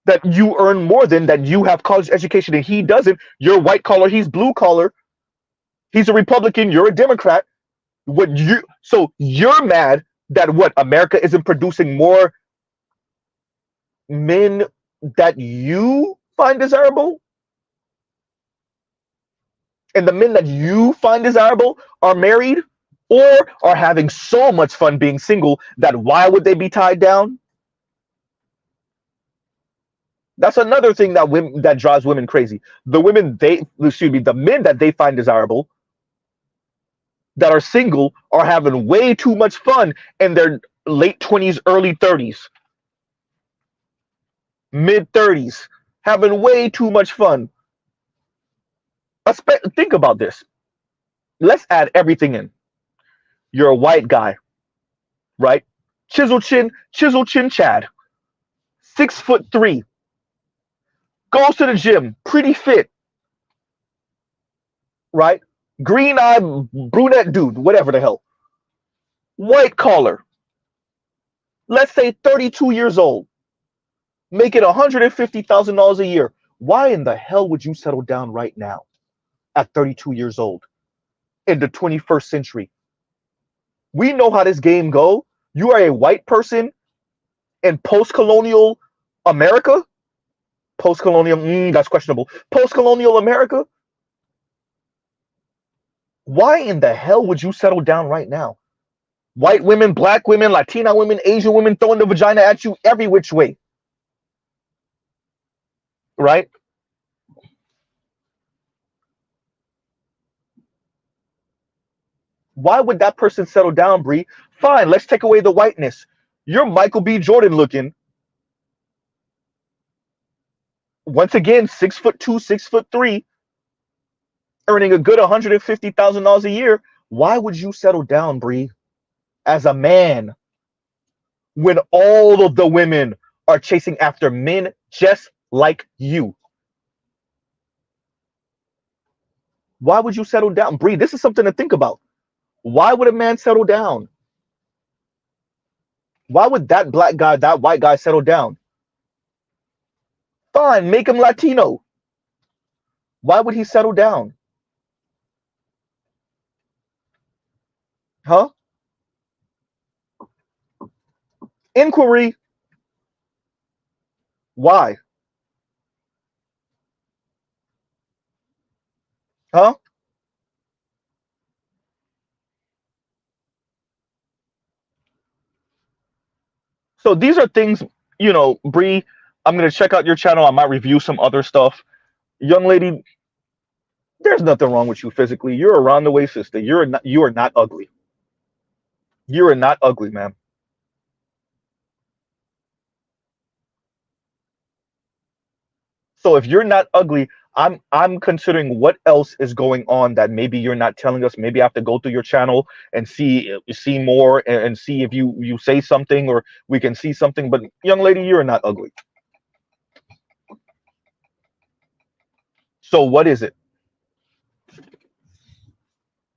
that you earn more than, that you have college education and he doesn't? You're white collar, he's blue collar. He's a Republican, you're a Democrat. So you're mad that what, America isn't producing more men that you find desirable? And the men that you find desirable are married or are having so much fun being single that why would they be tied down? That's another thing that drives women crazy. The men that they find desirable that are single are having way too much fun in their late 20s, early 30s, mid 30s, having way too much fun. Think about this. Let's add everything in. You're a white guy, right? Chisel chin Chad, 6'3", goes to the gym, pretty fit, right? Green eyed brunette dude, whatever the hell. White collar, let's say 32 years old, making $150,000 a year. Why in the hell would you settle down right now at 32 years old in the 21st century? We know how this game go. You are a white person in post-colonial America. Post-colonial, that's questionable. Post-colonial America. Why in the hell would you settle down right now? White women, black women, Latina women, Asian women throwing the vagina at you every which way. Right? Why would that person settle down, Bree? Fine, let's take away the whiteness. You're Michael B. Jordan looking. Once again, 6'2", 6'3", earning a good $150,000 a year. Why would you settle down, Bree, as a man, when all of the women are chasing after men just like you? Why would you settle down, Bree? This is something to think about. Why would a man settle down? Why would that black guy, that white guy settle down? Fine, make him Latino. Why would he settle down? Huh? Inquiry. Why? Huh? So these are things, Bree, I'm going to check out your channel. I might review some other stuff. Young lady, there's nothing wrong with you physically. You're a round the way sister. You are not ugly. You are not ugly, man. So if you're not ugly, I'm considering what else is going on that maybe you're not telling us. Maybe I have to go through your channel and see more, and see if you say something, or we can see something. But young lady, you're not ugly. So what is it?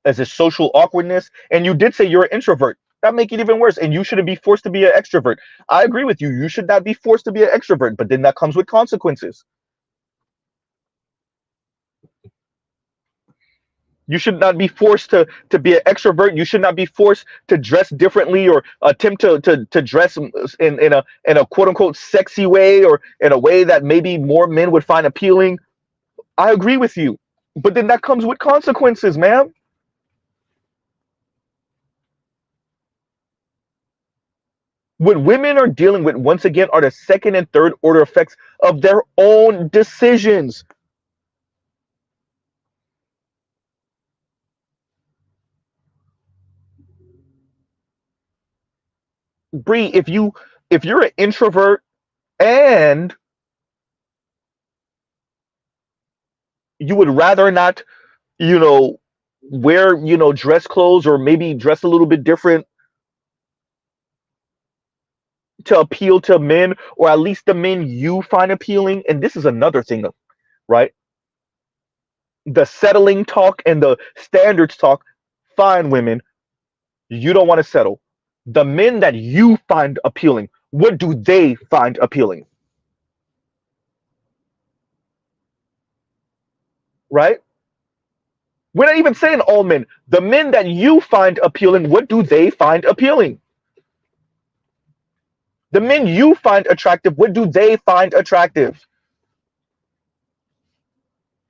Is it social awkwardness? And you did say you're an introvert. That make it even worse. And you shouldn't be forced to be an extrovert. I agree with you. You should not be forced to be an extrovert, but then that comes with consequences. You should not be forced to be an extrovert. You should not be forced to dress differently, or attempt to dress in a quote unquote sexy way, or in a way that maybe more men would find appealing. I agree with you. But then that comes with consequences, ma'am. What women are dealing with, once again, are the second and third order effects of their own decisions. Bree, if you're an introvert, and you would rather not, you know, wear, dress clothes, or maybe dress a little bit different to appeal to men, or at least the men you find appealing. And this is another thing, right? The settling talk and the standards talk. Fine, women, you don't want to settle. The men that you find appealing, what do they find appealing? Right? We're not even saying all men. The men that you find appealing, what do they find appealing? The men you find attractive, what do they find attractive?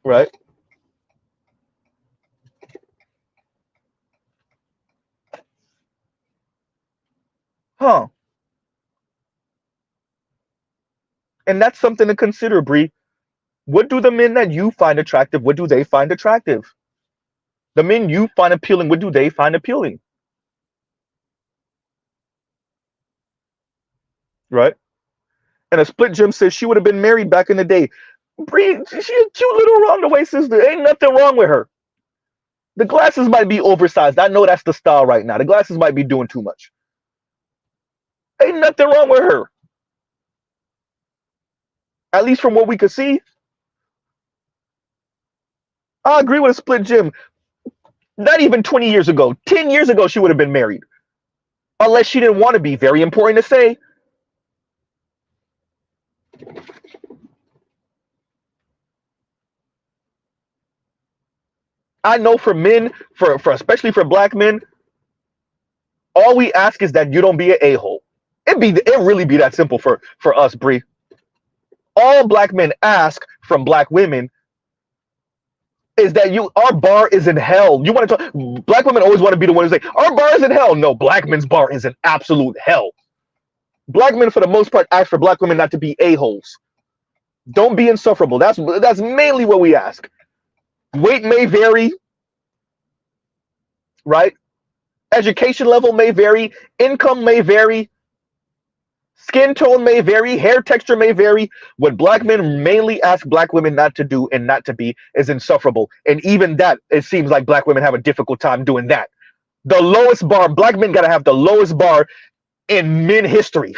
Right? Huh. And that's something to consider, Bree. What do the men that you find attractive, what do they find attractive? The men you find appealing, what do they find appealing? Right? And a split gem says she would have been married back in the day. Bree, she's a cute little round the way sister. Ain't nothing wrong with her. The glasses might be oversized. I know that's the style right now. The glasses might be doing too much. Ain't nothing wrong with her. At least from what we could see. I agree with a split gem. Not even 20 years ago. 10 years ago, she would have been married. Unless she didn't want to be. Very important to say. I know for men, for especially for black men, all we ask is that you don't be an a-hole. It really be that simple for us, Bree. All black men ask from black women is that our bar is in hell. You want to talk? Black women always want to be the one who say our bar is in hell. No, black men's bar is in absolute hell. Black men, for the most part, ask for black women not to be a-holes. Don't be insufferable. That's mainly what we ask. Weight may vary, right? Education level may vary, income may vary, skin tone may vary, hair texture may vary. What black men mainly ask black women not to do and not to be is insufferable. And even that, it seems like black women have a difficult time doing that. The lowest bar, black men gotta have the lowest bar in men history.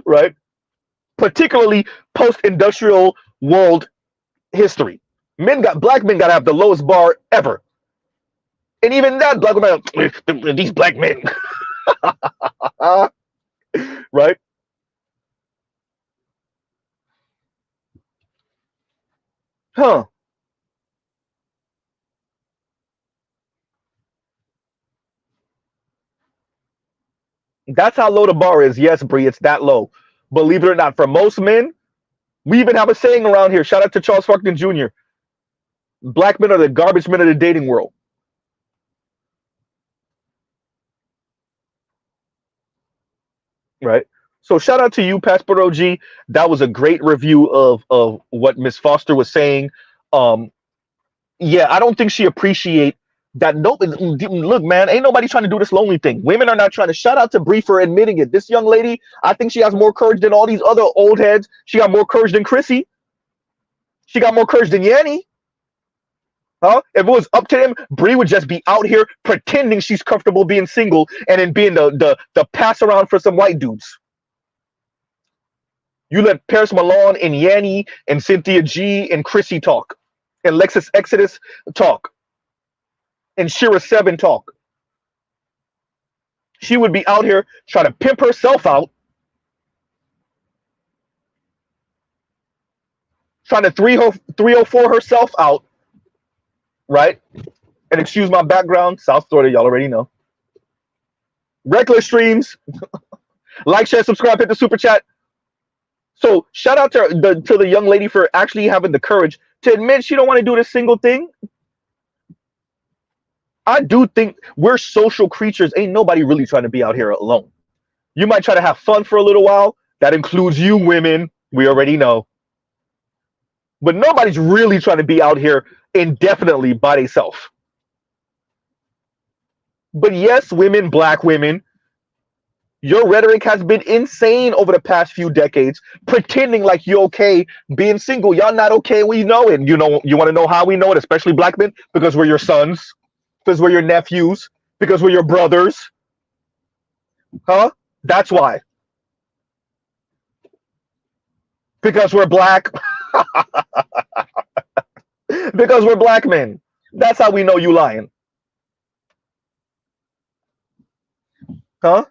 Right? Particularly post-industrial world history. Black men gotta have the lowest bar ever. And even that, black women, these black men. Right? Huh. That's how low the bar is. Yes, Bree, it's that low. Believe it or not, for most men, we even have a saying around here. Shout out to Charles Faulkner Jr. Black men are the garbage men of the dating world. Right? So shout out to you, Passport OG. That was a great review of what Miss Foster was saying. Um, yeah, I don't think she appreciate that. No, look, man, ain't nobody trying to do this lonely thing. Women are not trying to. Shout out to Bree for admitting it. This young lady, I think she has more courage than all these other old heads. She got more courage than Chrissy. She got more courage than Yanni. Huh? If it was up to them, Bree would just be out here pretending she's comfortable being single and then being the pass around for some white dudes. You let Paris Malone and Yanni and Cynthia G and Chrissy talk, and Lexus Exodus talk, and Shira 7 talk. She would be out here trying to pimp herself out, trying to 304 herself out, right? And excuse my background, South Florida, y'all already know. Regular streams, like, share, subscribe, hit the super chat. So shout out to the young lady for actually having the courage to admit she don't want to do this single thing. I do think we're social creatures. Ain't nobody really trying to be out here alone. You might try to have fun for a little while. That includes you women. We already know. But nobody's really trying to be out here indefinitely by themselves. But yes, women, black women, your rhetoric has been insane over the past few decades, pretending like you're okay being single. Y'all not okay, we know it. You want to know how we know it, especially black men? Because we're your sons, because we're your nephews, because we're your brothers. Huh? That's why. Because we're black. Because we're black men. That's how we know you lying. Huh?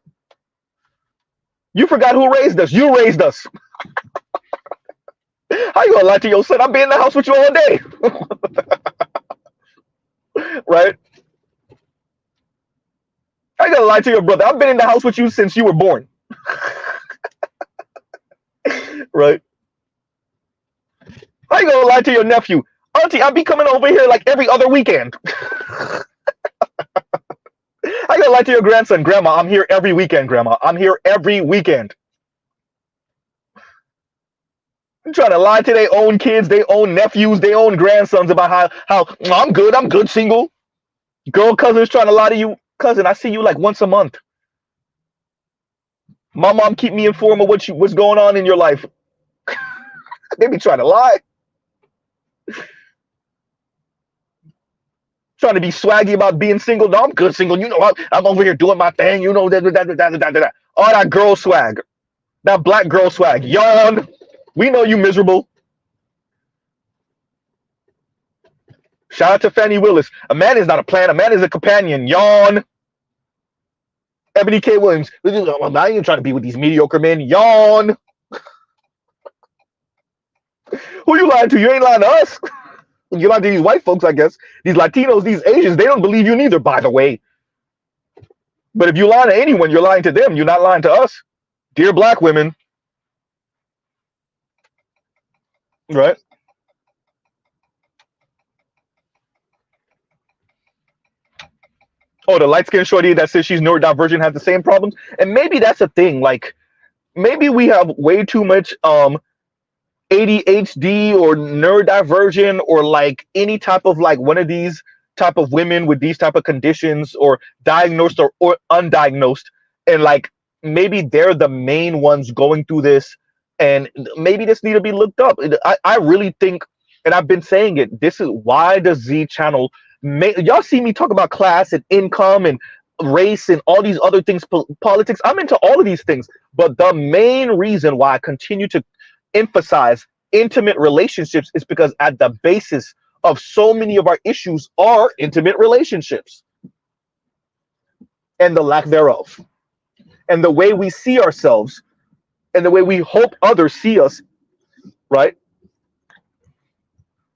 You forgot who raised us. You raised us. How you gonna lie to your son? I'll be in the house with you all day. Right? How you gonna lie to your brother? I've been in the house with you since you were born. Right? How you gonna lie to your nephew? Auntie, I'll be coming over here like every other weekend. How you gonna lie to your grandson? Grandma, I'm here every weekend, Grandma. I'm here every weekend. I'm trying to lie to their own kids, their own nephews, their own grandsons about how I'm good single. Girl cousin's trying to lie to you. Cousin, I see you like once a month. My mom keep me informed of what's going on in your life. They be trying to lie. Trying to be swaggy about being single. No, I'm good single. You know, I'm over here doing my thing. You know, that. All that girl swag. That black girl swag. Yawn. We know you miserable. Shout out to Fannie Willis. A man is not a plan. A man is a companion. Yawn. Ebony K. Williams. I ain't trying to be with these mediocre men. Yawn. Who you lying to? You ain't lying to us. You lying to these white folks, I guess. These Latinos, these Asians, they don't believe you neither, by the way. But if you lie to anyone, you're lying to them. You're not lying to us. Dear black women. Right? Oh, the light-skinned shorty that says she's neurodivergent has the same problems. And maybe that's a thing. Like, maybe we have way too much ADHD or neurodivergent or like any type of like one of these type of women with these type of conditions or diagnosed or undiagnosed, and like maybe they're the main ones going through this, and maybe this need to be looked up. I really think, and I've been saying it, this is why the Z channel y'all see me talk about class and income and race and all these other things, politics. I'm into all of these things, but the main reason why I continue to emphasize intimate relationships is because at the basis of so many of our issues are intimate relationships and the lack thereof, and the way we see ourselves and the way we hope others see us, right?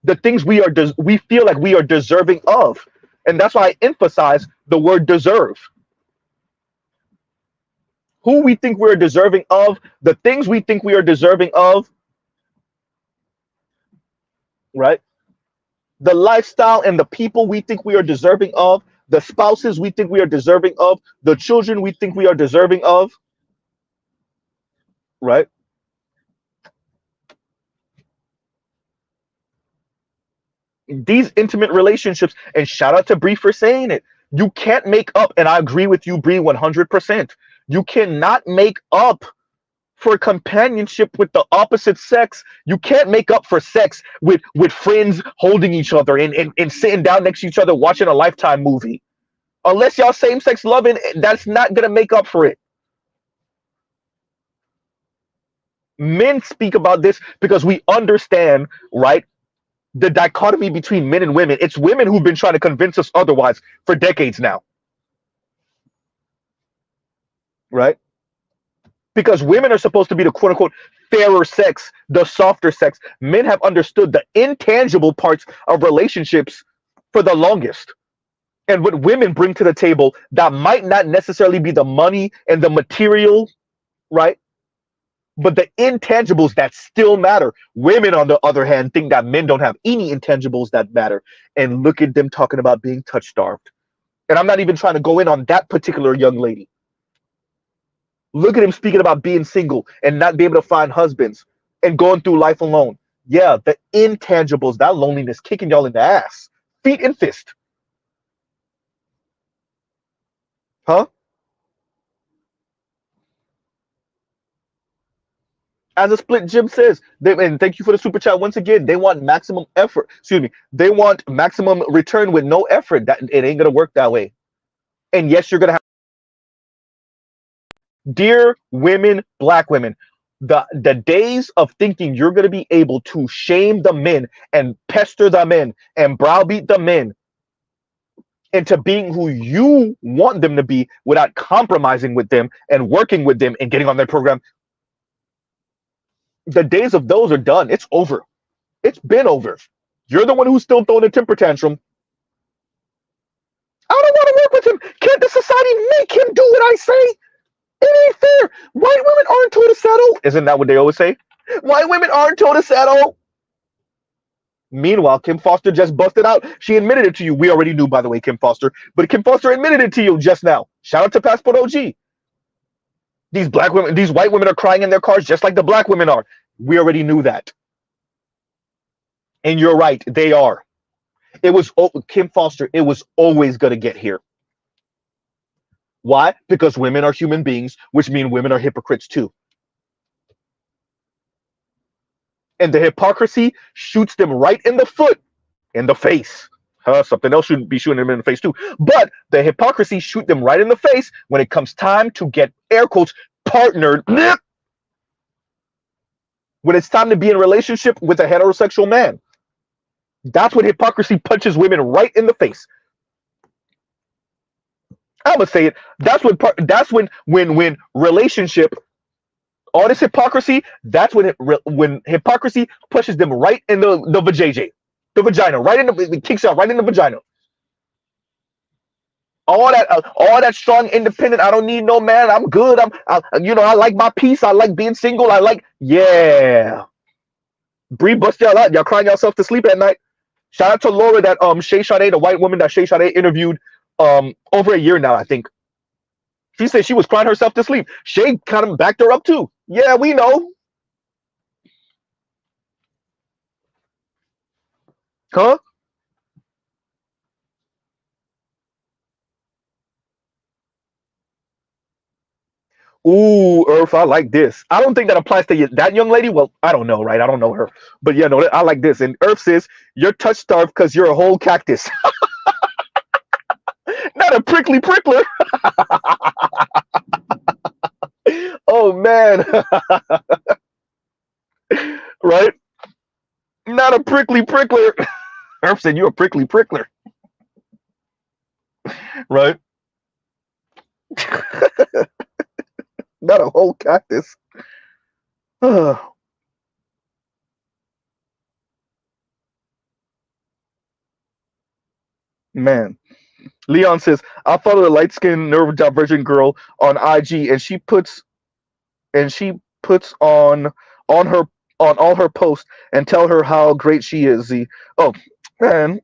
The things we feel like we are deserving of, and that's why I emphasize the word deserve. Who we think we're deserving of, the things we think we are deserving of, right? The lifestyle and the people we think we are deserving of, the spouses we think we are deserving of, the children we think we are deserving of, right? These intimate relationships, and shout out to Bree for saying it. You can't make up, and I agree with you, Bree, 100%. You cannot make up for companionship with the opposite sex. You can't make up for sex with friends holding each other and sitting down next to each other watching a Lifetime movie. Unless y'all same sex loving, that's not gonna make up for it. Men speak about this because we understand, right? The dichotomy between men and women. It's women who've been trying to convince us otherwise for decades now, right? Because women are supposed to be the quote unquote fairer sex, the softer sex. Men have understood the intangible parts of relationships for the longest. And what women bring to the table that might not necessarily be the money and the material, right? But the intangibles that still matter. Women, on the other hand, think that men don't have any intangibles that matter. And look at them talking about being touch starved. And I'm not even trying to go in on that particular young lady. Look at him speaking about being single and not being able to find husbands and going through life alone. Yeah, the intangibles, that loneliness kicking y'all in the ass. Feet and fist. Huh? As a split Jim says, and thank you for the super chat once again. They want maximum effort. Excuse me. They want maximum return with no effort. That it ain't gonna work that way. And yes, you're gonna have dear women, black women. The days of thinking you're gonna be able to shame the men and pester the men and browbeat the men into being who you want them to be without compromising with them and working with them and getting on their program. The days of those are done. It's over. It's been over. You're the one who's still throwing a temper tantrum. I don't want to work with him. Can't the society make him do what I say? It ain't fair. White women aren't told to settle. Isn't that what they always say? White women aren't told to settle. Meanwhile, Kim Foster just busted out. She admitted it to you. We already knew, by the way, Kim Foster. But Kim Foster admitted it to you just now. Shout out to Passport OG. These black women, these white women are crying in their cars just like the black women are. We already knew that. And you're right, they are. It was Kim Foster, it was always going to get here. Why? Because women are human beings, which means women are hypocrites too. And the hypocrisy shoots them right in the foot, in the face. Something else shouldn't be shooting them in the face too. But the hypocrisy shoot them right in the face when it comes time to get, air quotes, partnered. When it's time to be in a relationship with a heterosexual man. That's when hypocrisy punches women right in the face. I'm gonna say it. That's when relationship, all this hypocrisy. That's when hypocrisy pushes them right in the vajayjay, the vagina, right in the, it kicks out right in the vagina. All that strong, independent. I don't need no man. I'm good. I like my peace. I like being single. Yeah. Bree bust y'all out. Y'all crying yourself to sleep at night. Shout out to Laura, that Shay Sade, the white woman that Shay Sade interviewed over a year now, I think. She said she was crying herself to sleep. Shay kind of backed her up too. Yeah, we know. Huh? Ooh, Earth, I like this. I don't think that applies to that young lady. Well, I don't know, right? I don't know her. But yeah, no, I like this. And Earth says, you're touch starved because you're a whole cactus. Not a prickly prickler. Oh, man. Right? Not a prickly prickler. Earth said, you're a prickly prickler. Right? Not a whole cactus. Man. Leon says, I follow a light-skinned neurodivergent girl on IG, and she puts on her on all her posts and tell her how great she is. Z. Oh, man.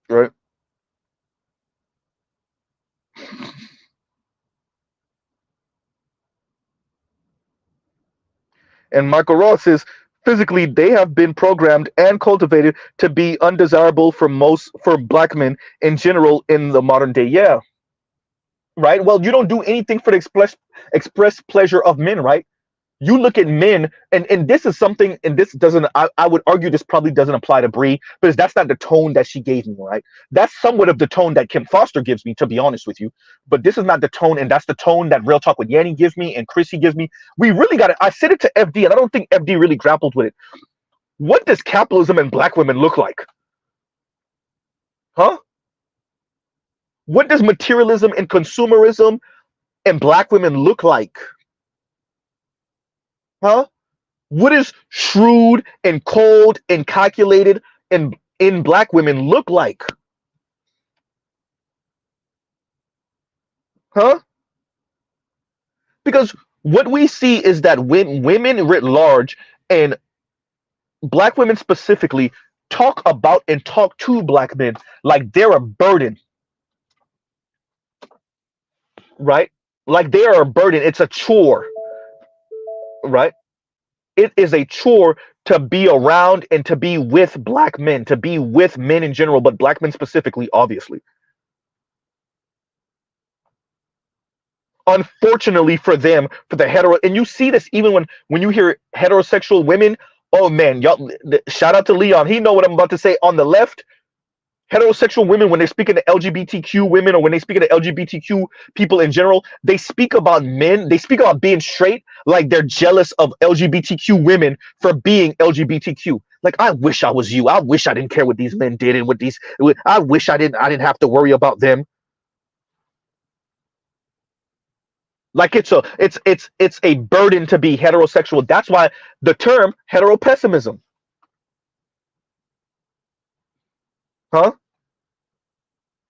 Right. And Michael Ross says, physically, they have been programmed and cultivated to be undesirable for black men in general in the modern day. Yeah. right? Well, you don't do anything for the express pleasure of men, right? You look at men, and this is something, and this doesn't. I would argue this probably doesn't apply to Bree because that's not the tone that she gave me, right? That's somewhat of the tone that Kim Foster gives me, to be honest with you. But this is not the tone, and that's the tone that Real Talk with Yanni gives me and Chrissy gives me. We really got to. I said it to FD, and I don't think FD really grappled with it. What does capitalism and black women look like? Huh? What does materialism and consumerism and black women look like? Huh? What does shrewd and cold and calculated and in black women look like? Huh? Because what we see is that when women writ large and black women specifically talk about and talk to black men like they're a burden, right? Like they are a burden. It's a chore, right? It is a chore to be around and to be with black men, to be with men in general, but black men specifically, obviously. Unfortunately for them, for the hetero, and you see this even when you hear heterosexual women. Oh man, y'all! Shout out to Leon. He know what I'm about to say. On the left, heterosexual women, when they're speaking to LGBTQ women or when they speak to LGBTQ people in general, they speak about men. They speak about being straight like they're jealous of LGBTQ women for being LGBTQ. Like, I wish I was you. I wish I didn't care what these men did and what these. I wish I didn't have to worry about them. Like it's a burden to be heterosexual. That's why the term heteropessimism, huh?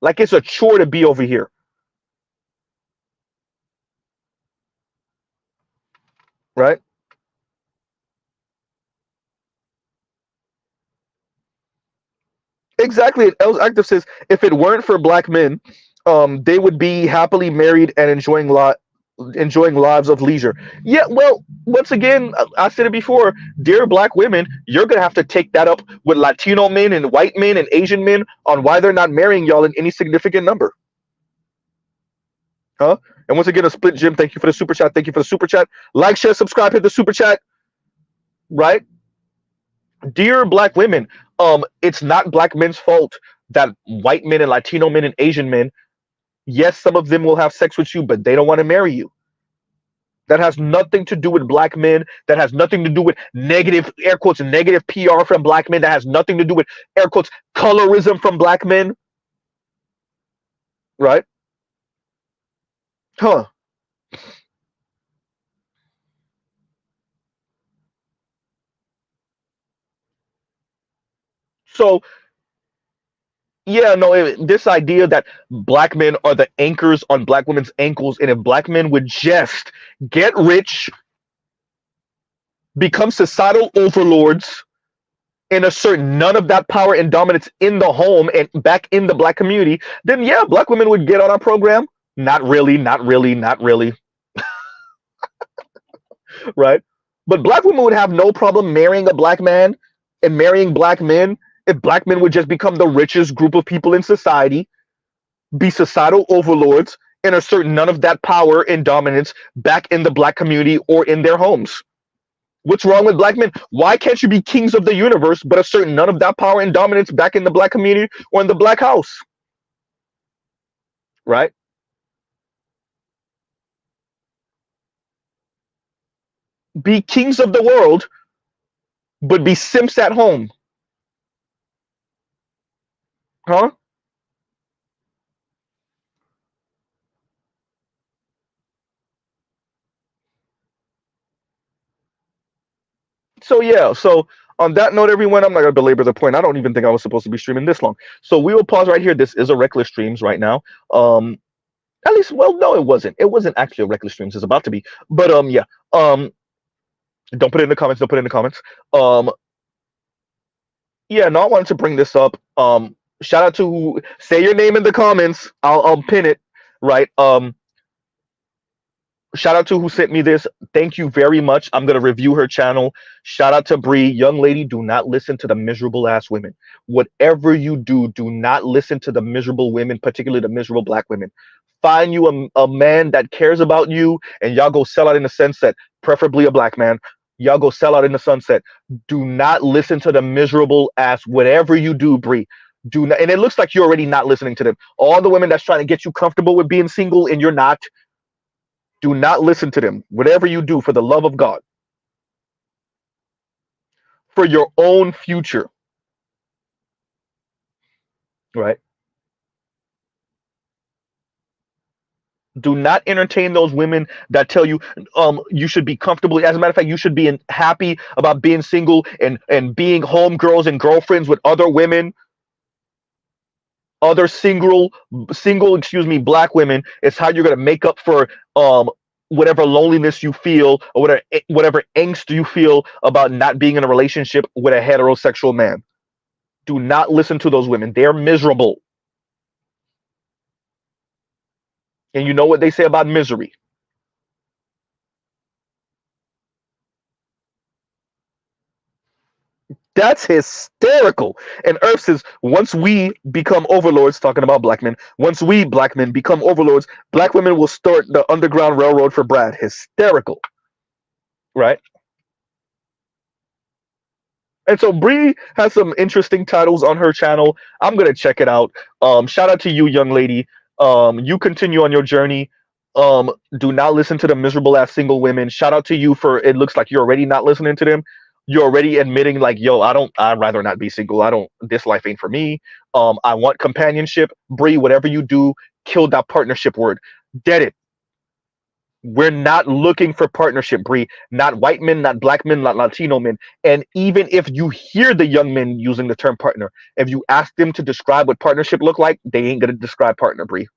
Like it's a chore to be over here, right? Exactly. Els Active says if it weren't for black men, they would be happily married and enjoying lives of leisure. Yeah, well, once again, I said it before, dear black women, you're gonna have to take that up with Latino men and white men and Asian men on why they're not marrying y'all in any significant number. Huh? And once again, a split Jim, thank you for the super chat. Thank you for the super chat. Like, share, subscribe, hit the super chat. Right? Dear black women, it's not black men's fault that white men and Latino men and Asian men, yes, some of them will have sex with you, but they don't want to marry you. That has nothing to do with black men. That has nothing to do with negative, air quotes, negative PR from black men. That has nothing to do with, air quotes, colorism from black men. Right? Huh. So, yeah, no, this idea that black men are the anchors on black women's ankles, and if black men would just get rich, become societal overlords, and assert none of that power and dominance in the home and back in the black community, then yeah, black women would get on our program. Not really, not really, not really, right? But black women would have no problem marrying a black man and marrying black men if black men would just become the richest group of people in society, be societal overlords, and assert none of that power and dominance back in the black community or in their homes. What's wrong with black men? Why can't you be kings of the universe but assert none of that power and dominance back in the black community or in the black house? Right? Be kings of the world, but be simps at home. Huh? So yeah, so on that note, everyone, I'm not gonna belabor the point. I don't even think I was supposed to be streaming this long. So we will pause right here. This is a reckless streams right now. At least, well, no, it wasn't. It wasn't actually a reckless streams. It's about to be. But yeah. Don't put it in the comments. Don't put it in the comments. Yeah, no, I wanted to bring this up. Shout out to say your name in the comments. I'll pin it. Right. Shout out to who sent me this. Thank you very much. I'm gonna review her channel. Shout out to Bree. Young lady, do not listen to the miserable ass women. Whatever you do, do not listen to the miserable women, particularly the miserable black women. Find you a man that cares about you, and y'all go sell out in the sunset, preferably a black man. Y'all go sell out in the sunset. Do not listen to the miserable ass, whatever you do, Bree. Do not, and it looks like you're already not listening to them. All the women that's trying to get you comfortable with being single and you're not, do not listen to them. Whatever you do, for the love of God, for your own future, right? Do not entertain those women that tell you you should be comfortable. As a matter of fact, you should be happy about being single and being homegirls and girlfriends with other women, other excuse me, black women. It's how you're gonna make up for whatever loneliness you feel, or whatever angst you feel about not being in a relationship with a heterosexual man. Do not listen to those women. They're miserable. And you know what they say about misery. That's hysterical. And Earth says, once we become overlords, talking about black men, once we black men become overlords, black women will start the Underground Railroad for Brad. Hysterical. Right? And so Bree has some interesting titles on her channel. I'm gonna check it out. Shout out to you, young lady. You continue on your journey. Do not listen to the miserable ass single women. Shout out to you for, it looks like you're already not listening to them. You're already admitting like, yo, I'd rather not be single. This life ain't for me. I want companionship. Bree, whatever you do, kill that partnership word. Dead it. We're not looking for partnership, Bree. Not white men, not black men, not Latino men. And even if you hear the young men using the term partner, if you ask them to describe what partnership look like, they ain't gonna describe partner, Bree.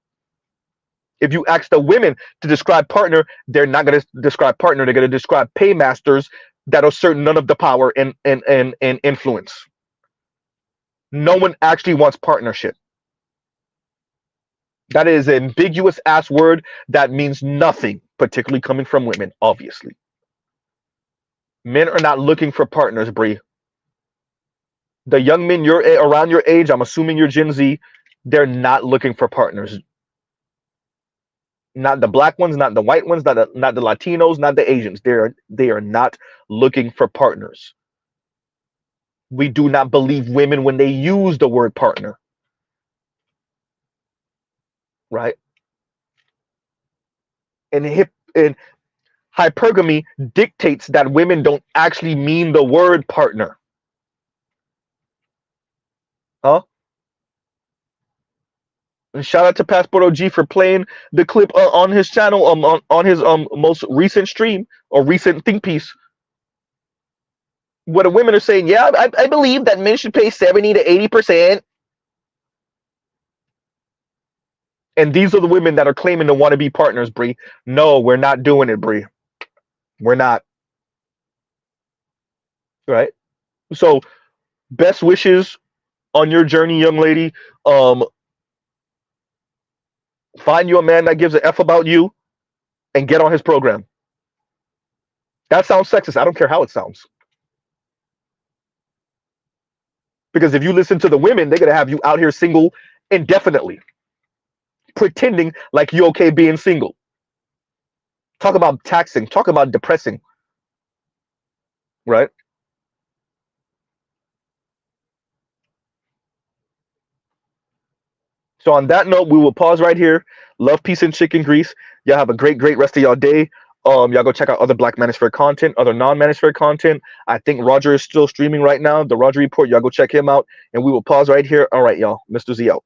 If you ask the women to describe partner, they're not gonna describe partner. They're gonna describe paymasters that assert none of the power and influence. No one actually wants partnership. That is an ambiguous ass word that means nothing, particularly coming from women, obviously. Men are not looking for partners, Bree. The young men around your age, I'm assuming you're Gen Z, they're not looking for partners. Not the black ones, not the white ones, not the Latinos, not the Asians. They are not looking for partners. We do not believe women when they use the word partner. Right? And hypergamy dictates that women don't actually mean the word partner. Huh? And shout out to Passport OG for playing the clip on his channel, on his most recent stream or recent think piece. Where the women are saying, yeah, I believe that men should pay 70 to 80%. And these are the women that are claiming to want to be partners, Bree. No, we're not doing it, Bree. We're not. Right? So, best wishes on your journey, young lady. Find you a man that gives a F about you and get on his program. That sounds sexist. I don't care how it sounds. Because if you listen to the women, they're going to have you out here single indefinitely, pretending like you're okay being single. Talk about taxing. Talk about depressing. Right? So on that note, we will pause right here. Love, peace, and chicken grease. Y'all have a great rest of y'all day. Y'all go check out other Black Manosphere content, other non-Manosphere content. I think Roger is still streaming right now. The Roger Report. Y'all go check him out. And we will pause right here. All right, y'all. Mr. Z out.